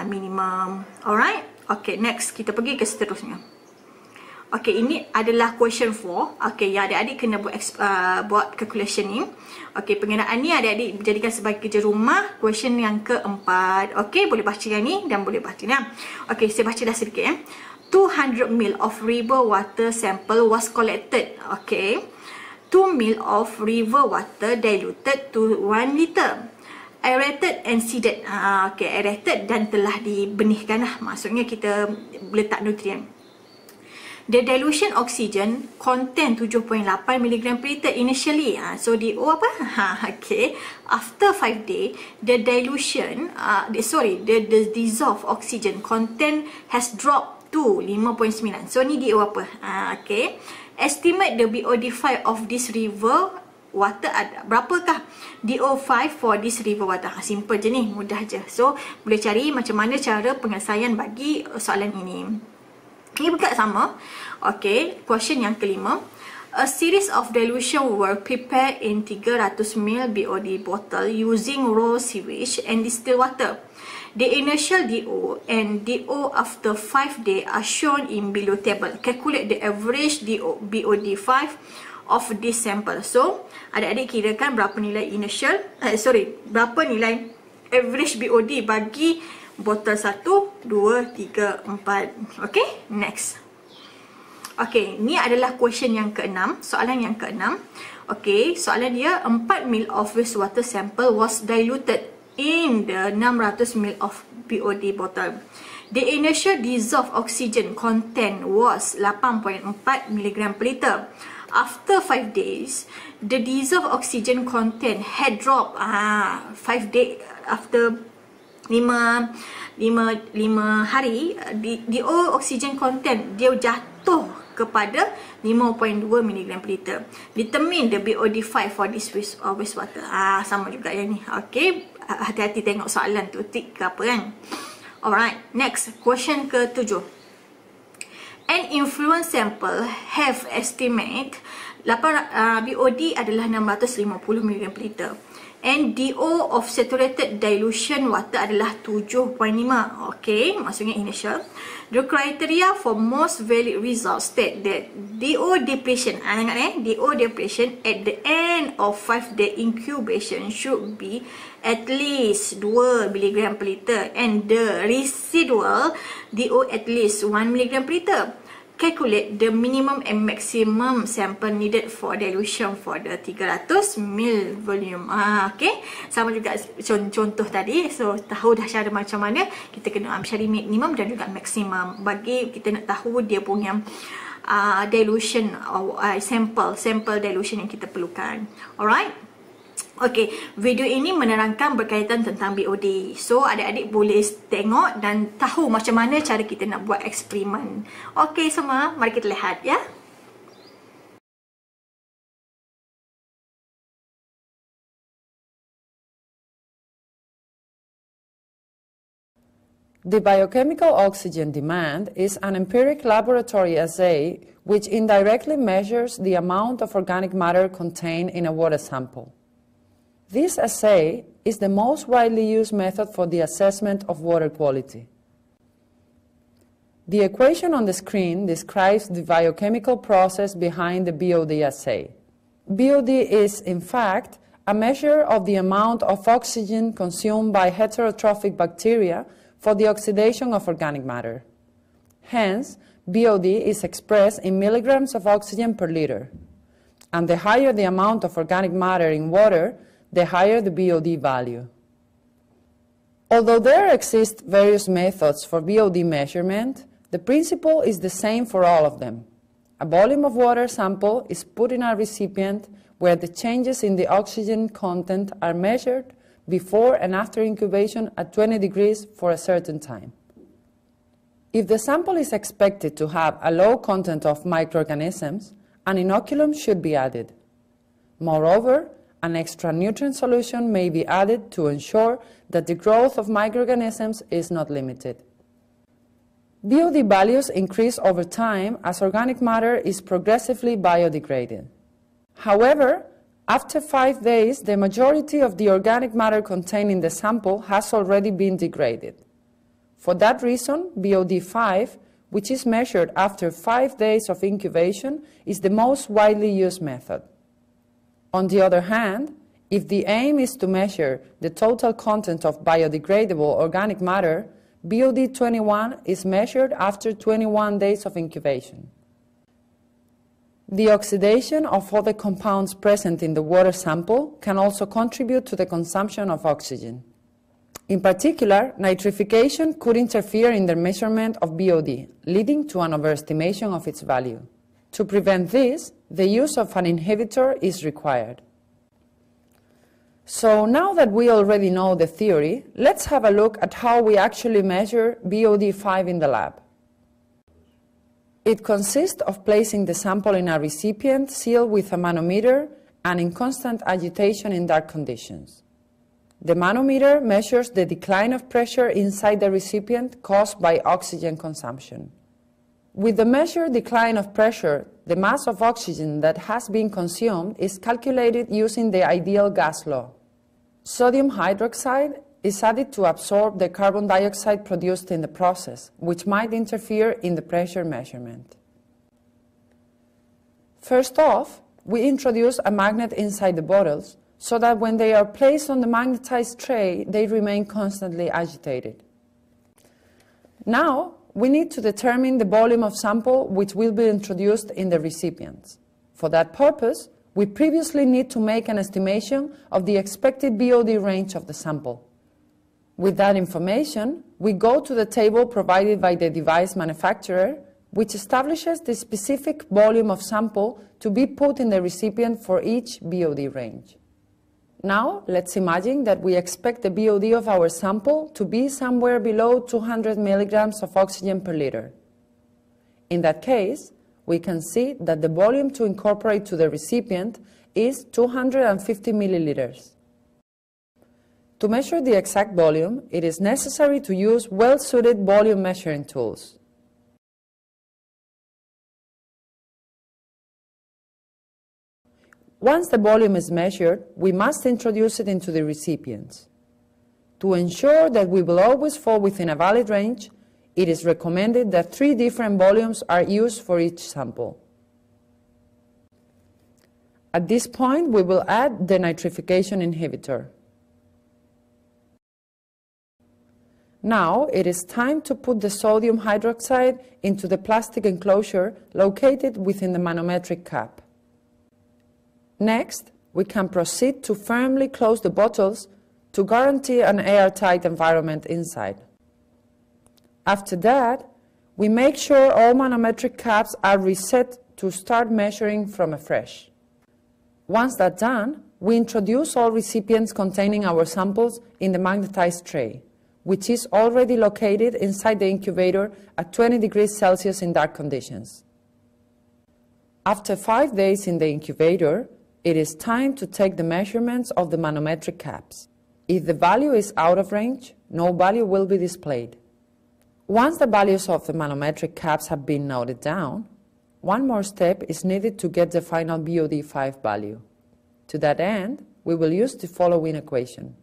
minimum. Alright? Okey, next. Kita pergi ke seterusnya. Okey, ini adalah question 4. Okey, ya adik-adik kena buat calculation ni. Okey, pengenaan ni adik-adik jadikan sebagai kerja rumah. Question yang keempat. Okey, boleh baca yang ni dan boleh baca ni. Okey, saya baca dah sedikit 200 ml of river water sample was collected. Okey. 2 ml of river water diluted to 1 liter. Aerated and seeded. Okey, aerated dan telah dibenihkan lah. Maksudnya kita letak nutrien. The dilution oxygen contain 7.8 mg per liter initially. So DO apa? Okay. After 5 days, the dilution, the dissolved oxygen content has dropped to 5.9. So ni DO apa? Okay. Estimate the BOD5 of this river water ada. Berapakah DO5 for this river water? Simple je ni, mudah je. So boleh cari macam mana cara penyelesaian bagi soalan ini. Ini juga sama. Okay, question yang kelima. A series of dilution were prepared in 300 ml BOD bottle using raw sewage and distilled water. The initial DO and DO after 5 days are shown in below table. Calculate the average DO BOD5 of this sample. So, adik-adik kirakan berapa nilai initial, berapa nilai average BOD bagi botol 1, 2, 3, 4. Okay, next. Okay, ni adalah question yang ke-6, soalan yang ke-6. Okay, soalan dia 4 ml of wastewater sample was diluted in the 600 ml of BOD bottle. The initial dissolved oxygen content was 8.4 mg per liter. After 5 days, the dissolved oxygen content had dropped 5 days after 5 hari, DO oxygen content dia jatuh kepada 5.2 mg per liter. Determine the BOD5 for this wastewater. Sama juga yang ni. Okay, hati-hati tengok soalan tu tik ke apa kan. Alright, next question ke-7. An influence sample have estimate BOD adalah 650 mg per liter. And DO of saturated dilution water adalah 7.5. Okay, maksudnya initial. The criteria for most valid results state that DO depletion, ingat DO depletion at the end of 5-day incubation should be at least 2 mg per liter and the residual DO at least 1 mg per liter. Calculate the minimum and maximum sample needed for dilution for the 300 ml volume. Okay, sama juga contoh tadi. So tahu dah cara macam mana kita kena cari minimum dan juga maksimum bagi kita nak tahu dia punya dilution sample dilution yang kita perlukan. Alright. Okey, video ini menerangkan berkaitan tentang BOD. So, adik-adik boleh tengok dan tahu macam mana cara kita nak buat eksperimen. Okey semua, mari kita lihat ya. The biochemical oxygen demand is an empiric laboratory assay which indirectly measures the amount of organic matter contained in a water sample. This assay is the most widely used method for the assessment of water quality. The equation on the screen describes the biochemical process behind the BOD assay. BOD is, in fact, a measure of the amount of oxygen consumed by heterotrophic bacteria for the oxidation of organic matter. Hence, BOD is expressed in milligrams of oxygen per liter. And the higher the amount of organic matter in water, the higher the BOD value. Although there exist various methods for BOD measurement, the principle is the same for all of them. A volume of water sample is put in a recipient where the changes in the oxygen content are measured before and after incubation at 20 degrees for a certain time. If the sample is expected to have a low content of microorganisms, an inoculum should be added. Moreover, an extra nutrient solution may be added to ensure that the growth of microorganisms is not limited. BOD values increase over time as organic matter is progressively biodegraded. However, after 5 days, the majority of the organic matter contained in the sample has already been degraded. For that reason, BOD5 which is measured after 5 days of incubation, is the most widely used method. On the other hand, if the aim is to measure the total content of biodegradable organic matter, BOD21 is measured after 21 days of incubation. The oxidation of other compounds present in the water sample can also contribute to the consumption of oxygen. In particular, nitrification could interfere in the measurement of BOD, leading to an overestimation of its value. To prevent this, the use of an inhibitor is required. So now that we already know the theory, let's have a look at how we actually measure BOD5 in the lab. It consists of placing the sample in a recipient sealed with a manometer and in constant agitation in dark conditions. The manometer measures the decline of pressure inside the recipient caused by oxygen consumption. With the measured decline of pressure, the mass of oxygen that has been consumed is calculated using the ideal gas law. Sodium hydroxide is added to absorb the carbon dioxide produced in the process, which might interfere in the pressure measurement. First off, we introduce a magnet inside the bottles so that when they are placed on the magnetized tray, they remain constantly agitated. Now, we need to determine the volume of sample which will be introduced in the recipients. For that purpose, we previously need to make an estimation of the expected BOD range of the sample. With that information, we go to the table provided by the device manufacturer, which establishes the specific volume of sample to be put in the recipient for each BOD range. Now, let's imagine that we expect the BOD of our sample to be somewhere below 200 milligrams of oxygen per liter. In that case, we can see that the volume to incorporate to the recipient is 250 milliliters. To measure the exact volume, it is necessary to use well-suited volume measuring tools. Once the volume is measured, we must introduce it into the recipients. To ensure that we will always fall within a valid range, it is recommended that 3 different volumes are used for each sample. At this point, we will add the nitrification inhibitor. Now, it is time to put the sodium hydroxide into the plastic enclosure located within the manometric cap. Next, we can proceed to firmly close the bottles to guarantee an airtight environment inside. After that, we make sure all manometric caps are reset to start measuring from afresh. Once that's done, we introduce all recipients containing our samples in the magnetized tray, which is already located inside the incubator at 20 degrees Celsius in dark conditions. After 5 days in the incubator, it is time to take the measurements of the manometric caps. If the value is out of range, no value will be displayed. Once the values of the manometric caps have been noted down, one more step is needed to get the final BOD5 value. To that end, we will use the following equation,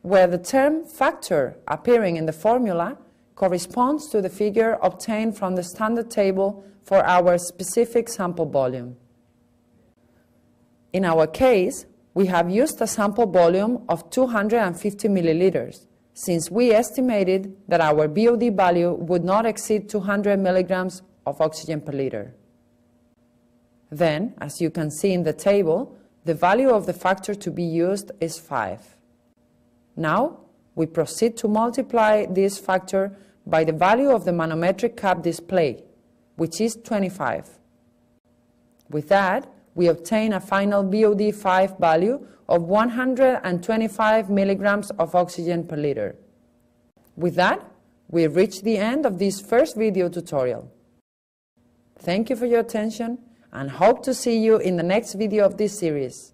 where the term factor appearing in the formula corresponds to the figure obtained from the standard table for our specific sample volume. In our case, we have used a sample volume of 250 milliliters, since we estimated that our BOD value would not exceed 200 milligrams of oxygen per liter. Then, as you can see in the table, the value of the factor to be used is 5. Now, we proceed to multiply this factor by the value of the manometric cap display, which is 25. With that, we obtain a final BOD5 value of 125 milligrams of oxygen per liter. With that, we reach the end of this first video tutorial. Thank you for your attention and hope to see you in the next video of this series.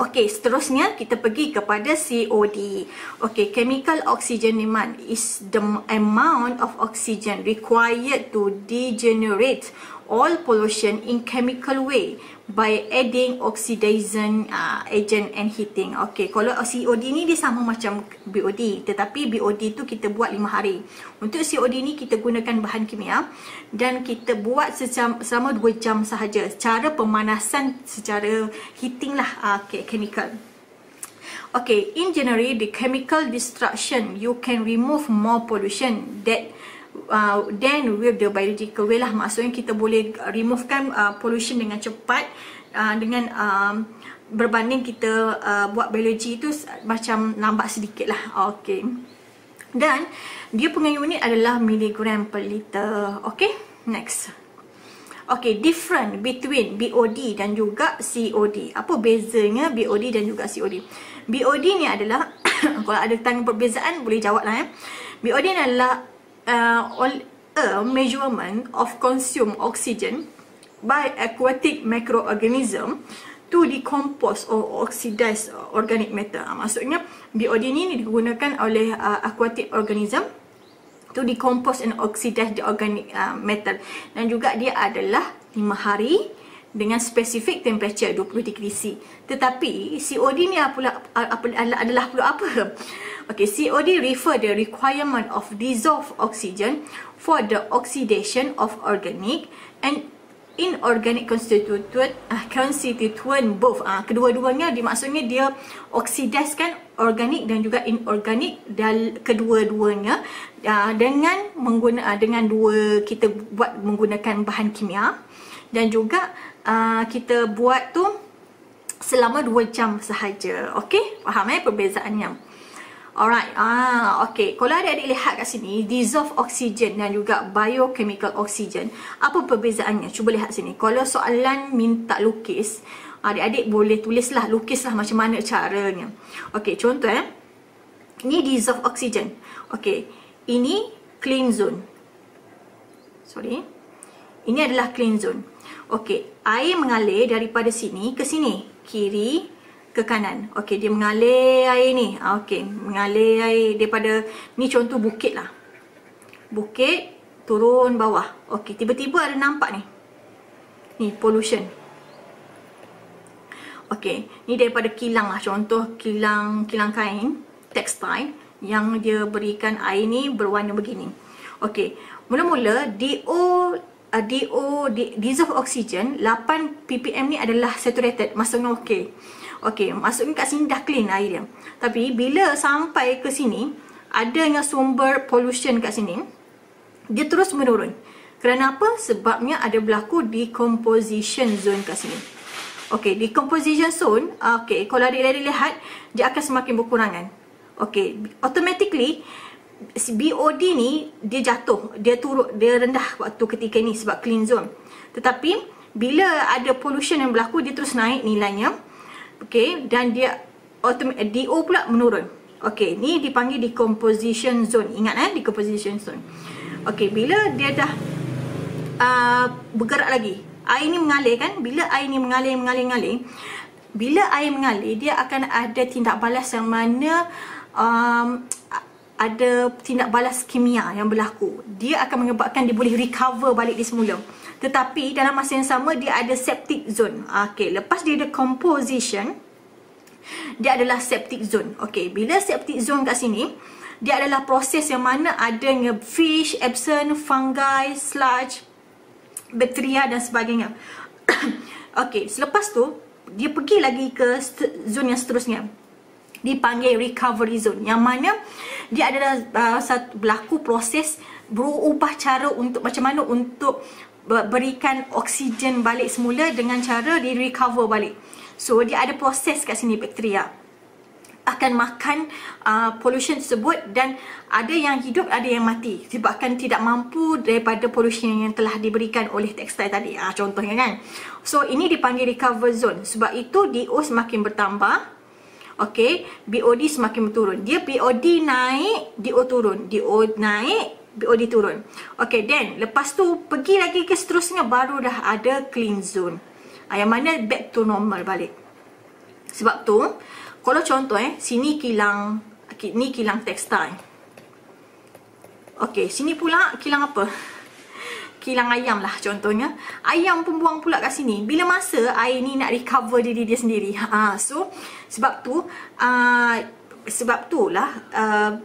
Okey, seterusnya kita pergi kepada COD. Okey, chemical oxygen demand is the amount of oxygen required to degenerate all pollution in chemical way by adding oxidizing agent and heating. Okey, kalau COD ni dia sama macam BOD, tetapi BOD tu kita buat 5 hari. Untuk COD ni kita gunakan bahan kimia dan kita buat selama 2 jam sahaja. Cara pemanasan secara heating lah, chemical. Okay, in general, the chemical destruction, you can remove more pollution that then with the biological way lah. Maksudnya kita boleh removekan pollution dengan cepat dengan berbanding kita buat biologi tu macam lambat sedikit lah. Okay, dan dia punya unit adalah miligram per liter. Okay, next. Okay, different between BOD dan juga COD. Apa bezanya BOD dan juga COD? BOD ni adalah kalau ada tanya perbezaan boleh jawab lah. BOD ni adalah a measurement of consumed oxygen by aquatic microorganism to decompose or oxidize organic matter. Maksudnya BOD ni digunakan oleh aquatic organism to decompose and oxidize the organic matter, dan juga dia adalah 5 hari dengan spesifik temperature 20 degree C. Tetapi COD ni adalah pula apa? Okay, COD refer the requirement of dissolved oxygen for the oxidation of organic and inorganic constituent both. Kedua-duanya dimaksudnya dia oxidize kan organik dan juga inorganic, dan kedua-duanya dengan kita buat menggunakan bahan kimia, dan juga kita buat tu selama 2 jam sahaja. Okey, faham perbezaannya? Alright, okay. Kalau adik-adik lihat kat sini, dissolved oxygen dan juga biochemical oxygen, apa perbezaannya? Cuba lihat sini. Kalau soalan minta lukis, adik-adik boleh tulislah, lukislah macam mana caranya. Okay, contoh ini dissolved oxygen. Okay, ini clean zone. Sorry. Ini adalah clean zone. Okay, air mengalir daripada sini ke sini, kiri ke kanan. Okey, dia mengalir air ni. Okey, mengalir air daripada ni, contoh bukit lah. Bukit turun bawah. Okey, tiba-tiba ada nampak ni. Ni pollution. Okey, ni daripada kilang lah. Contoh kilang kain, tekstil yang dia berikan air ni berwarna begini. Okey, mula-mula dissolved oxygen 8 ppm ni adalah saturated, maksudnya okey. Okey, maksudnya kat sini dah clean air dia. Tapi bila sampai ke sini, adanya sumber pollution kat sini, dia terus menurun. Kerana apa? Sebabnya ada berlaku decomposition zone kat sini. Okey, decomposition zone, okey, kalau adik-adik lihat, dia akan semakin berkurangan. Okey, automatically BOD ni dia jatuh, dia rendah waktu ketika ni sebab clean zone. Tetapi bila ada pollution yang berlaku, dia terus naik nilainya. Okey, dan dia DO pula menurun. Okey, ni dipanggil decomposition zone. Ingat decomposition zone. Okey, bila dia dah bergerak lagi, air ni mengalir kan? Bila air ni mengalir, bila air mengalir, dia akan ada tindak balas yang mana ada tindak balas kimia yang berlaku. Dia akan menyebabkan dia boleh recover balik di semula. Tetapi dalam masa yang sama dia ada septic zone. Okey, lepas dia ada composition, dia adalah septic zone. Okey, bila septic zone kat sini, dia adalah proses yang mana adanya fish, absent, fungi, sludge, bakteria dan sebagainya. Okey, selepas tu dia pergi lagi ke zone yang seterusnya, dipanggil recovery zone, yang mana dia adalah berlaku proses berubah cara untuk macam mana untuk berikan oksigen balik semula dengan cara di recover balik. So dia ada proses kat sini, bakteria akan makan pollution tersebut, dan ada yang hidup, ada yang mati sebabkan tidak mampu daripada pollution yang telah diberikan oleh tekstil tadi. Contohnya kan. So ini dipanggil recover zone. Sebab itu DO semakin bertambah. Okey, BOD semakin turun. Dia BOD naik, DO turun. DO naik, BOD turun. Okey, then lepas tu pergi lagi ke seterusnya, baru dah ada clean zone. Yang mana back to normal balik. Sebab tu, kalau contoh sini kilang, ni kilang tekstil. Okey, sini pula kilang apa? kilang ayam lah contohnya. Ayam pun buang pula kat sini. Bila masa air ni nak recover diri dia sendiri. So sebab tu lah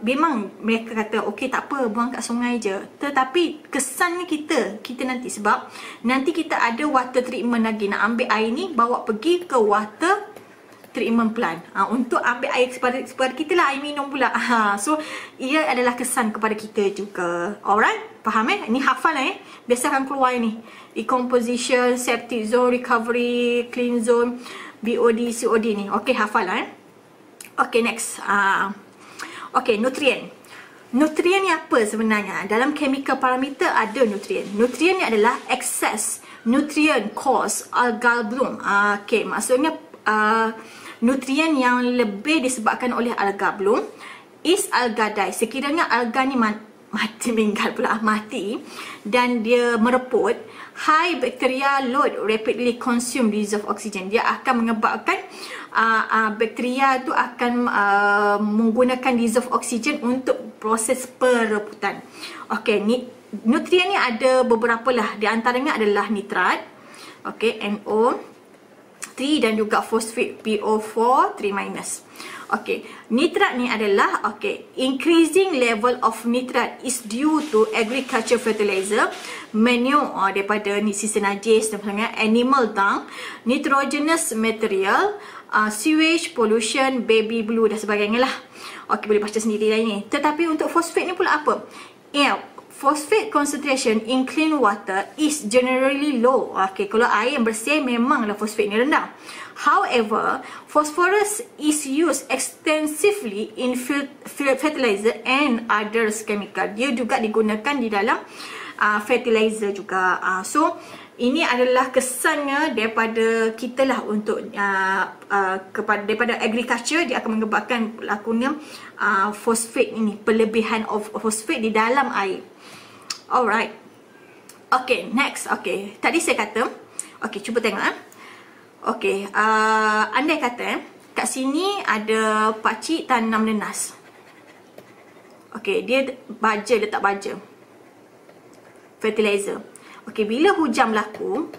memang mereka kata okey tak apa, buang kat sungai je. Tetapi kesannya kita nanti, sebab nanti kita ada water treatment lagi, nak ambil air ni bawa pergi ke water treatment plant untuk ambil air kepada kita lah, air minum pula. So ia adalah kesan kepada kita juga. Alright, faham Ini hafal biasa akan keluar ni. Decomposition, septic zone, recovery, clean zone, BOD, COD ni. Okey, hafal Okay, next. Okay, nutrient. Nutrient ni apa sebenarnya? Dalam chemical parameter ada nutrient. Nutrient ni adalah excess nutrient cause algal bloom. Okay, maksudnya nutrient yang lebih disebabkan oleh alga bloom is alga die. Sekiranya alga ni mati dan dia mereput, high bacteria load rapidly consume dissolved oxygen. Dia akan menyebabkan bakteria tu akan menggunakan dissolved oxygen untuk proses pereputan. Okey, nutrien ni ada beberapa lah. Di antaranya adalah nitrat, okey, NO3 dan juga fosfat PO4 3-. Okey, nitrat ni adalah increasing level of nitrat is due to agriculture fertilizer, manure daripada ni sisa najis dan sebagainya, animal dung, nitrogenous material, sewage pollution, baby blue dan sebagainya lah. Okey, boleh baca sendiri lah ini. Tetapi untuk fosfat ni pula apa? Phosphate concentration in clean water is generally low. Okey, kalau air yang bersih memanglah fosfat ni rendah. However, phosphorus is used extensively in fertilizer and other chemical. Dia juga digunakan di dalam fertilizer juga. So, ini adalah kesannya daripada kita lah untuk daripada agriculture. Dia akan menyebabkan berlakunya fosfat ini, perlebihan of fosfat di dalam air. Alright. Okay, next. Okay, tadi saya kata, okay, cuba tengok okay, andai kata kat sini ada pakcik tanam nenas. Okay, dia letak baja fertilizer. Okay, bila hujan berlaku,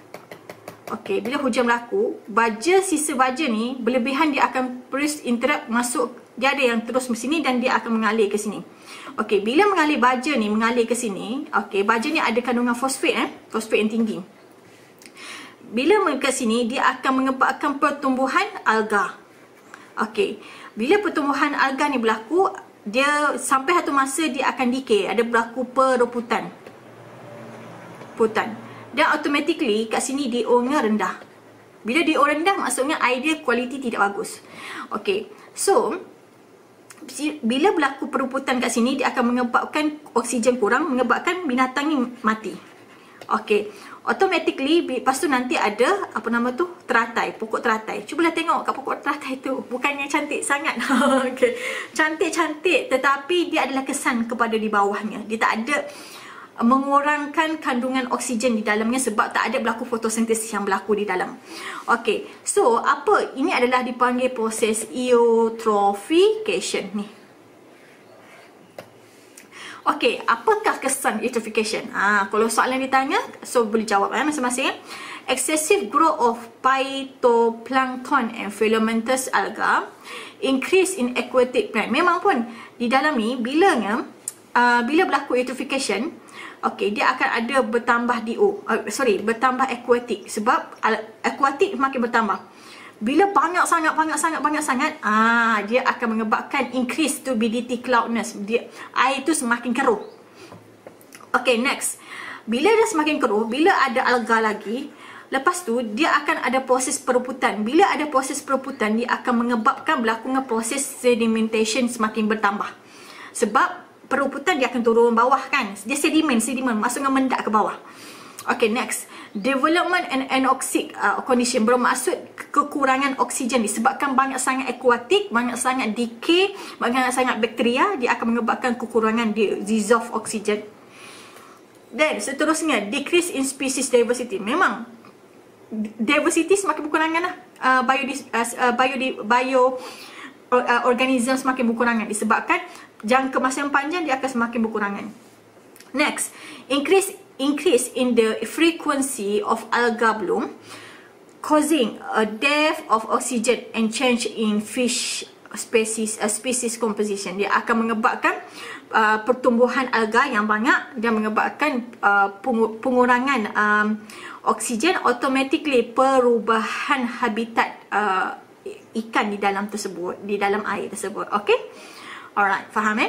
sisa baja ni berlebihan, dia akan terus interact masuk. Dia ada yang terus ke sini dan dia akan mengalir ke sini. Okey, bila mengalir baja ni, mengalir ke sini, okey, baja ni ada kandungan fosfat fosfat yang tinggi. Bila ke sini, dia akan menyebabkan pertumbuhan alga. Okey, bila pertumbuhan alga ni berlaku, dia sampai satu masa dia akan decay, ada berlaku pereputan. Dan automatically kat sini DO-nya rendah. Bila DO rendah, maksudnya air dia kualiti tidak bagus. Okey, so bila berlaku pereputan kat sini, dia akan menyebabkan oksigen kurang, menyebabkan binatang ni mati. Okey, automatically lepas tu nanti ada teratai, pokok teratai. Cubalah tengok kat pokok teratai tu, bukannya cantik sangat. Okey, cantik-cantik, tetapi dia adalah kesan kepada di bawahnya. Dia tak ada mengurangkan kandungan oksigen di dalamnya sebab tak ada berlaku fotosintesis yang berlaku di dalam. Okey, so apa? Ini adalah dipanggil proses eutrophication ni. Okey, apakah kesan eutrophication? Kalau soalan ditanya, so boleh jawab masing-masing. Excessive growth of phytoplankton and filamentous alga, increase in aquatic plant. Memang pun di dalam ni bila berlaku eutrophication, okey, dia akan ada bertambah bertambah aquatic, sebab aquatic makin bertambah. Bila banyak sangat, dia akan menyebabkan increase turbidity cloudness. Air tu semakin keruh. Okey, next. Bila dia semakin keruh, bila ada alga lagi, lepas tu dia akan ada proses pereputan. Bila ada proses pereputan, dia akan menyebabkan berlakunya proses sedimentation semakin bertambah. Sebab pereputan dia akan turun bawah kan. Dia sedimen maksudnya mendak ke bawah. Okay, next. Development and anoxic condition bermaksud kekurangan oksigen disebabkan banyak sangat aquatic, banyak sangat decay, banyak sangat bakteria, dia akan menyebabkan kekurangan dissolved oxygen. Dan seterusnya, decrease in species diversity. Memang diversity semakin berkurangan lah. Organism semakin berkurangan disebabkan jangka masa yang panjang dia akan semakin berkurangan. Next, increase increase in the frequency of alga bloom, causing a dearth of oxygen and change in fish species composition. Dia akan menyebabkan pertumbuhan alga yang banyak dan menyebabkan pengurangan oksigen, automatically perubahan habitat ikan di dalam tersebut, di dalam air tersebut. Okay, alright, faham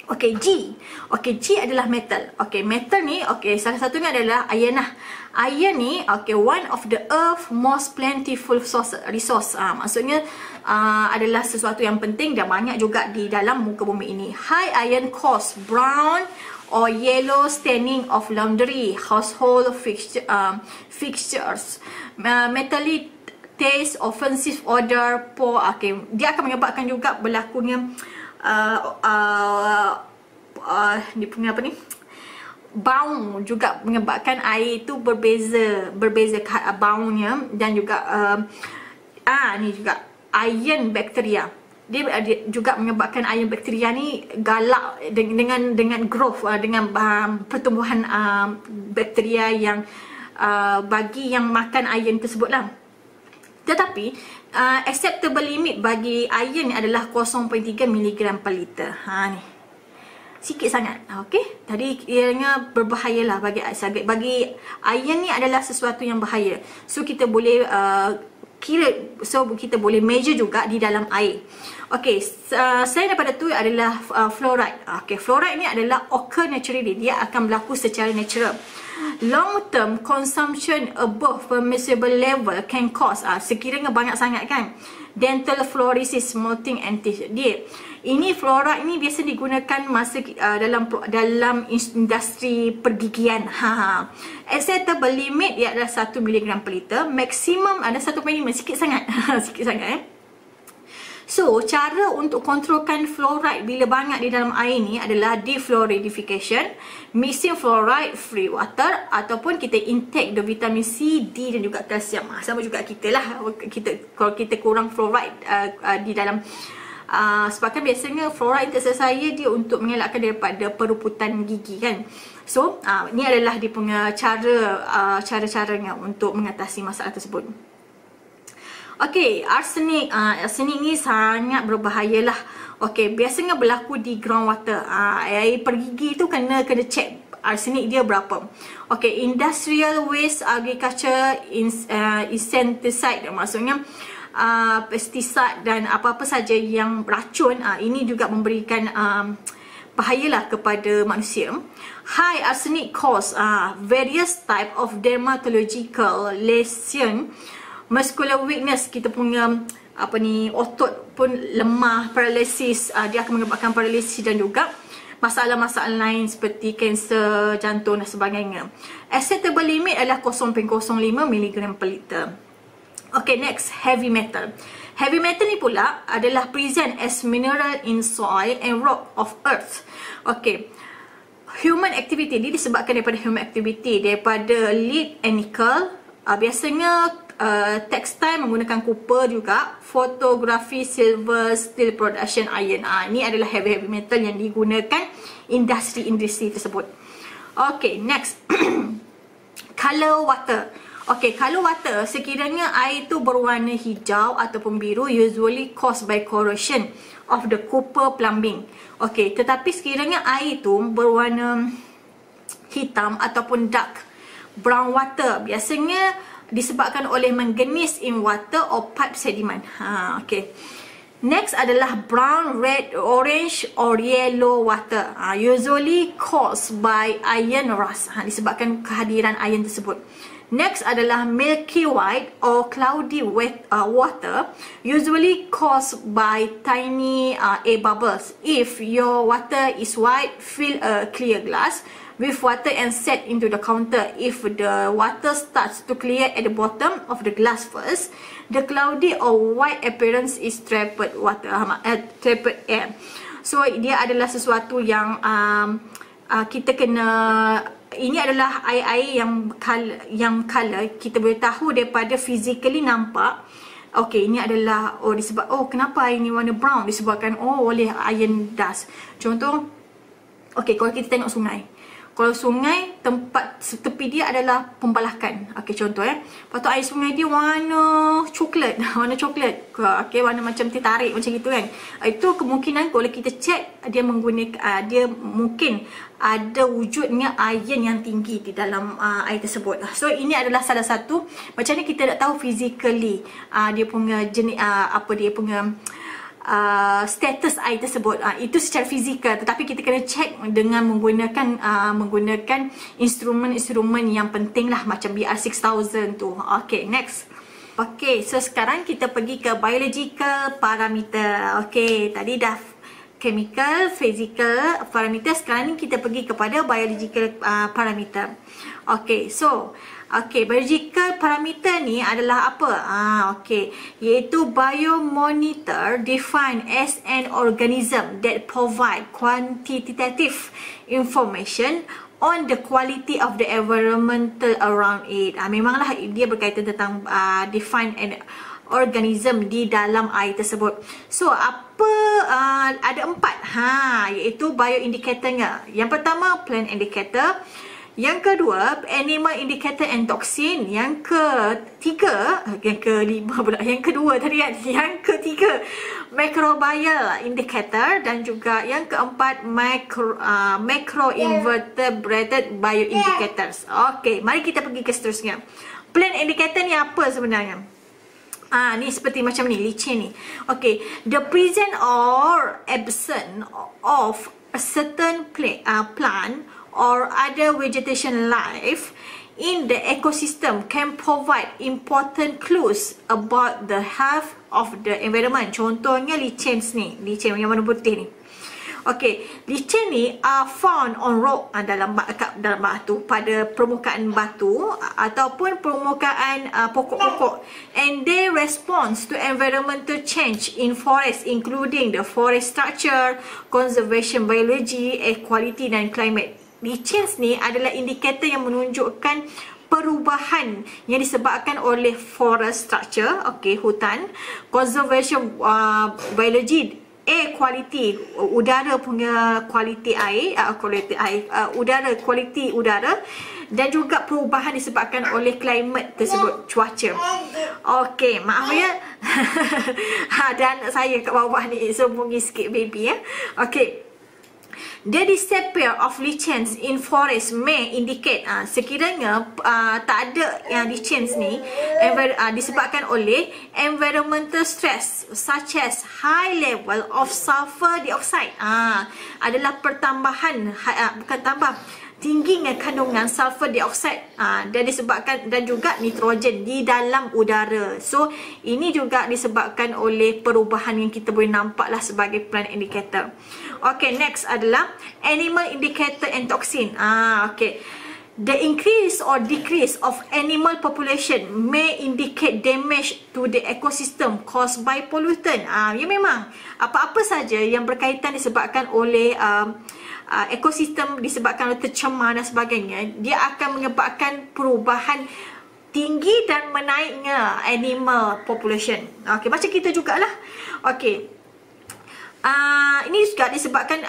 Okay, G. Okay, G adalah metal. Okay, metal ni, okay, salah satunya adalah iron lah. Iron ni, okay, one of the earth most plentiful resource. Maksudnya adalah sesuatu yang penting dan banyak juga di dalam muka bumi ini. High iron cause brown or yellow staining of laundry, household fixtures. Metallic taste, offensive odor, poor. Okay, dia akan menyebabkan juga berlakunya dia punya apa ni, bau juga menyebabkan air itu berbeza baunya, dan juga ni juga iron bakteria. Dia juga menyebabkan iron bakteria ni galak dengan growth, dengan pertumbuhan bakteria yang bagi yang makan iron tersebut lah. Tetapi acceptable limit bagi iron ni adalah 0.3 mg per liter. Ni sikit sangat. Okey, tadi kiranya berbahayalah bagi iron ni adalah sesuatu yang bahaya. So kita boleh kita boleh measure juga di dalam air. Okey, selain daripada tu adalah fluoride. Okey, fluoride ni adalah occur naturally, dia akan berlaku secara natural. Long term consumption above permissible level can cause sekiranya banyak sangat kan, dental fluorosis, molting and teeth. Ini fluoride ni biasa digunakan masa dalam industri pergigian. Acceptable limit dia adalah 1 mg per liter, maksimum ada 1.5, sikit sangat. Sikit sangat So, cara untuk kontrolkan fluoride bila banyak di dalam air ni adalah defluoridification, mixing fluoride free water, ataupun kita intake the vitamin C, D dan juga kalsium. Sama juga kita lah, kalau kita kurang fluoride di dalam sebabkan biasanya fluoride saya dia untuk mengelakkan daripada peruputan gigi kan. So, ni adalah dia punya cara-caranya untuk mengatasi masalah tersebut. Okey, arsenik. Arsenik ni sangat berbahaya lah. Okey, biasanya berlaku di groundwater. Air pergigi tu kena check arsenik dia berapa. Okey, industrial waste, agriculture, insecticide, maksudnya pesticide dan apa-apa saja yang beracun, ini juga memberikan bahayalah kepada manusia. High arsenic cause various type of dermatological lesion, muscular weakness, kita punya otot pun lemah, paralysis, dia akan menyebabkan paralysis dan juga masalah-masalah lain seperti kanser jantung dan sebagainya. Acceptable limit adalah 0.05 mg per liter. Okay, next, heavy metal. Heavy metal ni pula adalah present as mineral in soil and rock of earth. Okay, human activity ni disebabkan daripada human activity, daripada lead and nickel. Biasanya textile menggunakan copper juga, fotografi, silver, steel production, iron. Ini adalah heavy metal yang digunakan industri tersebut. Okay, next. Color water. Okay, color water, sekiranya air itu berwarna hijau ataupun biru, usually caused by corrosion of the copper plumbing. Okay, tetapi sekiranya air itu berwarna hitam ataupun dark brown water, biasanya disebabkan oleh manganese in water or pipe sediment. Okay. Next adalah brown, red, orange or yellow water. Usually caused by iron rust. Disebabkan kehadiran iron tersebut. Next adalah milky white or cloudy wet water, usually caused by tiny air bubbles. If your water is white, fill a clear glass with water and set into the counter. If the water starts to clear at the bottom of the glass first, the cloudy or white appearance is trapped water, trapped air. So dia adalah sesuatu yang kita kena, ini adalah air-air yang color kita boleh tahu daripada physically nampak. Okay, ini adalah kenapa air ni warna brown, disebabkan oleh iron dust. Contoh, okay, kalau kita tengok sungai. Kalau sungai, tempat tepi dia adalah pembalakan. Okey, contoh Lepas tu air sungai dia warna coklat. Warna coklat. Okey, warna macam teh tarik macam gitu kan. Itu kemungkinan kalau kita cek dia menggunakan dia mungkin ada wujudnya ion yang tinggi di dalam air tersebut. So ini adalah salah satu macam ni kita nak tahu physically dia punya jenis dia punya status air tersebut. Itu secara fizikal, tetapi kita kena cek dengan menggunakan instrumen-instrumen yang penting lah, macam BR6000 tu. Okay, next. Okay, so sekarang kita pergi ke biological parameter. Okay, tadi dah chemical, physical parameter. Sekarang ni kita pergi kepada biological parameter. Okay, so biological parameter ni adalah apa? Iaitu biomonitor defined as an organism that provide quantitative information on the quality of the environmental around it. Memanglah dia berkaitan tentang define an organism di dalam air tersebut. So ada 4 iaitu bioindicatornya. Yang pertama plant indicator, yang kedua animal indicator and toxin, yang ketiga yang kedua tadi kan, yang ketiga microbial indicator, dan juga yang keempat macroinvertebrate bioindicators. Okey, mari kita pergi ke seterusnya. Plant indicator ni apa sebenarnya? Ni seperti macam ni, licin ni. Okay, the presence or absence of a certain plant or other vegetation life in the ecosystem can provide important clues about the health of the environment. Contohnya licin ni, licin yang warna putih ni. Okay, licin ni are found on rock, dalam batu, pada permukaan batu ataupun permukaan pokok-pokok, and they respond to environmental change in forest, including the forest structure, conservation biology, air quality dan climate. Licin ni adalah indikator yang menunjukkan perubahan yang disebabkan oleh forest structure, hutan, conservation biology, air quality, udara punya kualiti air, kualiti udara, dan juga perubahan disebabkan oleh climate tersebut, cuaca. Okey, maaf ya. Dan saya kat bawah ni sembunyi sikit baby ya. Okey. The disappear of lichens in forest may indicate sekiranya tak ada yang lichens ni disebabkan oleh environmental stress such as high level of sulfur dioxide. Adalah pertambahan, bukan tambah, tingginya kandungan sulfur dioxide dan disebabkan, dan juga nitrogen di dalam udara. So ini juga disebabkan oleh perubahan yang kita boleh nampaklah sebagai plant indicator. Okay, next adalah animal indicator and toxin. Okay. The increase or decrease of animal population may indicate damage to the ecosystem caused by pollutant. Ya memang, apa-apa saja yang berkaitan disebabkan oleh ekosistem, disebabkan oleh tercemar dan sebagainya, dia akan menyebabkan perubahan tinggi dan menaiknya animal population. Okay, macam kita jugalah. Okay. Ini juga disebabkan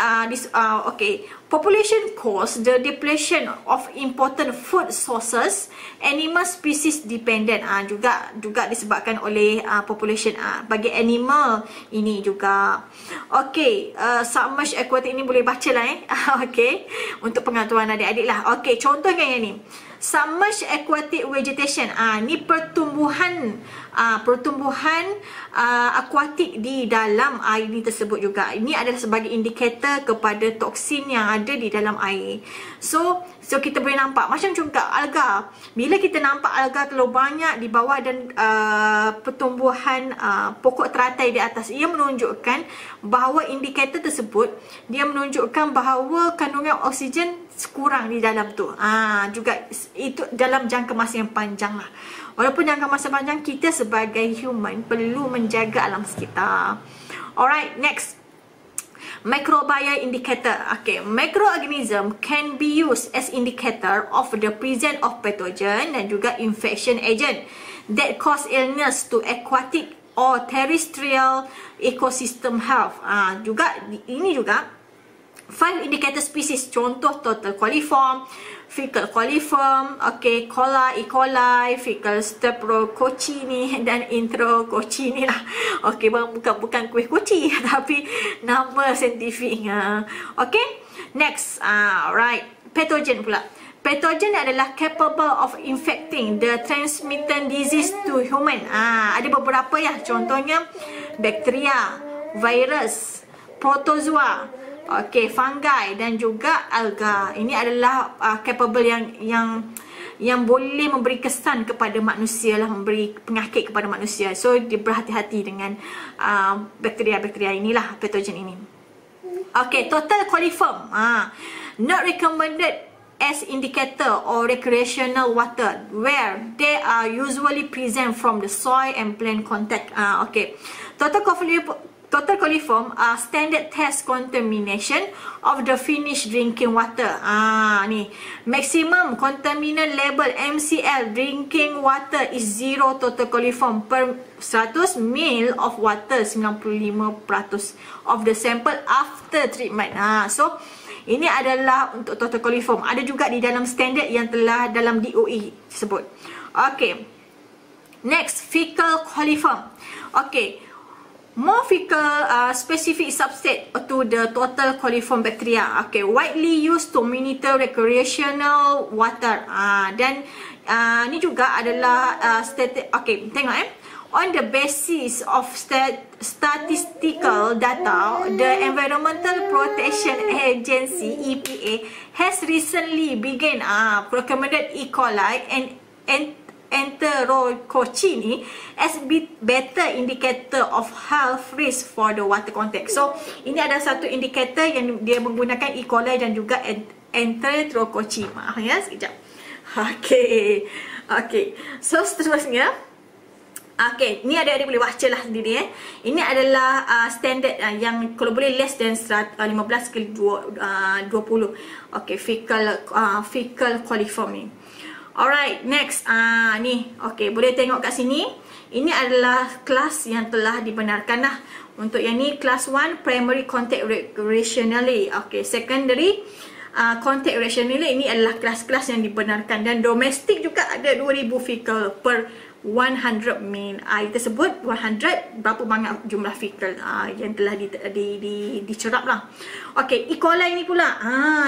population cause the depletion of important food sources, animal species dependent, juga disebabkan oleh population bagi animal ini juga. Okey, submerged aquatic ini boleh baca lah okey, untuk pengetahuan adik-adik lah. Okey, contohnya yang ni, submerged aquatic vegetation. Ni pertumbuhan akuatik di dalam air ni tersebut juga. Ini adalah sebagai indikator kepada toksin yang ada di dalam air. So kita boleh nampak macam juga alga. Bila kita nampak alga terlalu banyak di bawah dan pertumbuhan pokok teratai di atas, ia menunjukkan bahawa indikator tersebut dia menunjukkan bahawa kandungan oksigen kurang di dalam tu. Juga itu dalam jangka masa yang panjang lah. Walaupun jangka masa panjang, kita sebagai human perlu menjaga alam sekitar. Alright, next. Microbial indicator. Okay, microorganism can be used as indicator of the presence of pathogen dan juga infection agent that cause illness to aquatic or terrestrial ecosystem health. Ini juga 5 indicator species, contoh total coliform, fecal coliform, okay, coli, E. coli, fecal streptococcini dan enterococcini lah. Okay, bukan kuih koci tapi nama saintifiknya. Okay, next, right, pathogen pula. Pathogen adalah capable of infecting the transmitted disease to human. Ada beberapa ya, contohnya bakteria, virus, protozoa, okay, fungi dan juga alga. Ini adalah capable yang boleh memberi kesan kepada manusia lah, memberi penyakit kepada manusia. So dia berhati-hati dengan bakteria-bakteria inilah, pathogen ini. Okay, total coliform, not recommended as indicator or recreational water where they are usually present from the soil and plant contact. Okay, total coliform are standard test contamination of the finished drinking water. Ni maximum contaminant level MCL drinking water is 0 total coliform per 100 ml of water, 95% of the sample after treatment. So ini adalah untuk total coliform. Ada juga di dalam standard yang telah dalam DOE tersebut. Okay. Next, fecal coliform. Okay. More fecal specific subset to the total coliform bacteria. Okay. Widely used to monitor recreational water. Dan ni juga adalah okay, tengok on the basis of statistical data, the Environmental Protection Agency (EPA) has recently begun recommended E. coli and enterococcini as better indicator of health risk for the water contact. So ini ada satu indikator yang dia menggunakan E. coli dan juga enterococcini. Maaf ya, sekejap. Okay. So seterusnya. Okay, ni adik-adik boleh baca lah sendiri Ini adalah standard yang kalau boleh less than 15 ke 20. Okay, fecal coliform ni. Alright, next. Ni, okay, boleh tengok kat sini. Ini adalah kelas yang telah dibenarkan lah. Untuk yang ni, kelas 1, primary contact recreationally. Okay, secondary contact recreationally. Ini adalah kelas-kelas yang dibenarkan. Dan domestik juga ada 2000 fecal per 100 ml air tersebut. 100 berapa banyak jumlah fecal yang telah dicerap lah. Okay, E. coli ni pula.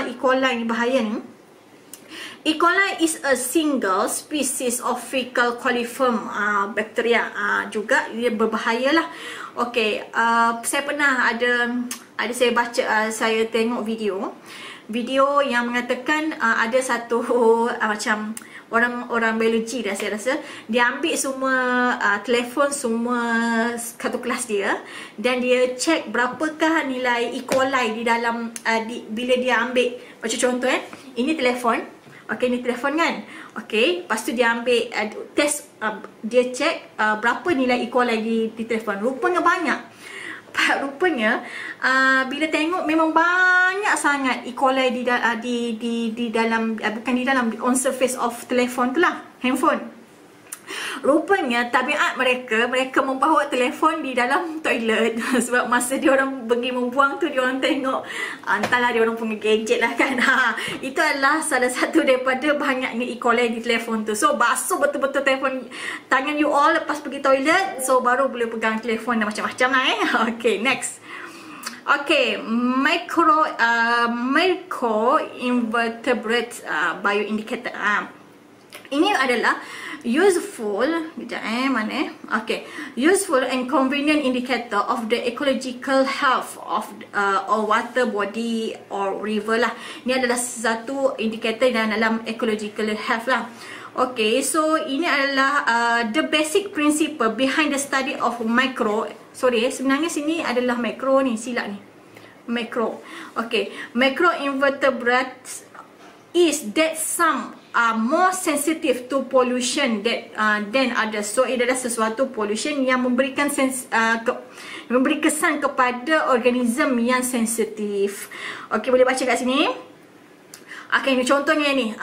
E. coli ni bahaya ni. E. coli is a single species of fecal coliform bacteria. Juga dia berbahaya lah. Okay, saya pernah ada saya baca, saya tengok video yang mengatakan ada satu macam orang biologi dah, saya rasa dia ambil semua telefon semua satu kelas dia dan dia cek berapakah nilai E. coli di dalam bila dia ambil macam contoh ini telefon. Okey, ni telefon kan. Okey, lepas tu dia ambil test, dia cek berapa nilai E. coli di telefon. Rupanya banyak. Rupanya bila tengok memang banyak sangat E. coli di dalam bukan di dalam, on surface of telefon tu lah, handphone. Rupanya tabiat mereka membawa telefon di dalam toilet sebab masa dia orang pergi membuang tu dia orang tengok entahlah dia orang punya gadget lah kan. Itu adalah salah satu daripada banyaknya E. coli di telefon tu. So basuh betul-betul telefon tangan you all lepas pergi toilet, so baru boleh pegang telefon dan macam-macam lah Okay, next. Okay, microinvertebrate bioindicator. Ini adalah useful, useful and convenient indicator of the ecological health of or water body or river lah. Ini adalah satu indikator dalam ecological health lah. Okay, so ini adalah the basic principle behind the study of sebenarnya sini adalah macro ni, silap ni. Macro. Okay, macroinvertebrates is that some are more sensitive to pollution than others. So it adalah sesuatu pollution yang memberikan memberi kesan kepada organism yang sensitif. Okey, boleh baca kat sini. Okey, contohnya ni.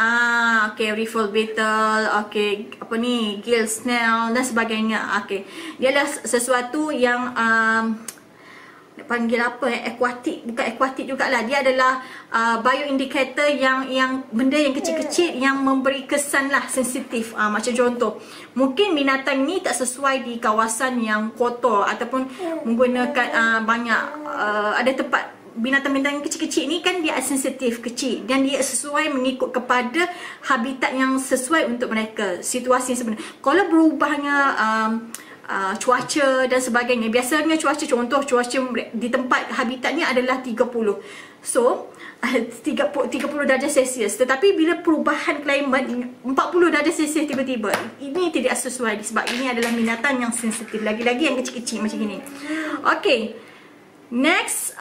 Okey, reef beetle, okey, apa ni, gill snail dan sebagainya. Okey. Dia adalah sesuatu yang panggil apa, aquatic, bukan aquatic jugalah, dia adalah bioindikator yang benda yang kecil-kecil yang memberi kesan lah sensitif. Macam contoh, mungkin binatang ni tak sesuai di kawasan yang kotor ataupun menggunakan banyak ada tempat. Binatang-binatang yang kecil-kecil ni kan dia sensitif, kecil, dan dia sesuai mengikut kepada habitat yang sesuai untuk mereka, situasi sebenarnya. Kalau berubahnya cuaca dan sebagainya, biasanya contoh cuaca di tempat habitatnya adalah 30, so 30 darjah Celsius, tetapi bila perubahan klimat 40 darjah Celsius tiba-tiba, ini tidak sesuai sebab ini adalah binatang yang sensitif, lagi-lagi yang kecil-kecil macam ini. Okey, next,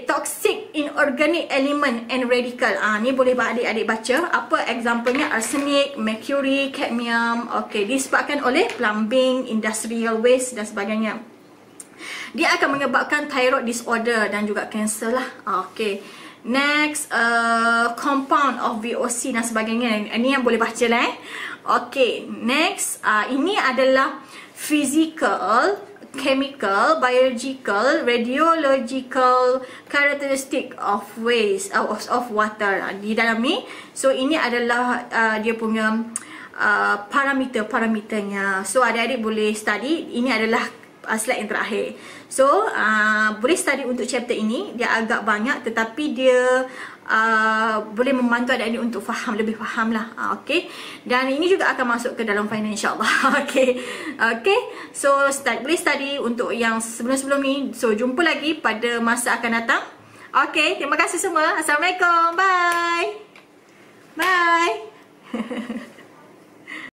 toxic inorganic element and radical. Ni boleh adik-adik baca. Apa example-nya? Arsenic, mercury, cadmium. Disebabkan oleh plumbing, industrial waste dan sebagainya. Dia akan menyebabkan thyroid disorder dan juga kanser lah. Next, compound of VOC dan sebagainya. Ini yang boleh baca lah. Next, ini adalah physical, chemical, biological, radiological characteristic of waste of water di dalam ni. So ini adalah dia punya parameternya. So adik-adik boleh study. Ini adalah slide yang terakhir. So boleh study untuk chapter ini. Dia agak banyak tetapi dia boleh membantu adik-adik untuk lebih faham lah. Dan ini juga akan masuk ke dalam final insyaAllah. So boleh study untuk yang sebelum-sebelum ni. So jumpa lagi pada masa akan datang. Terima kasih semua. Assalamualaikum. Bye. Bye.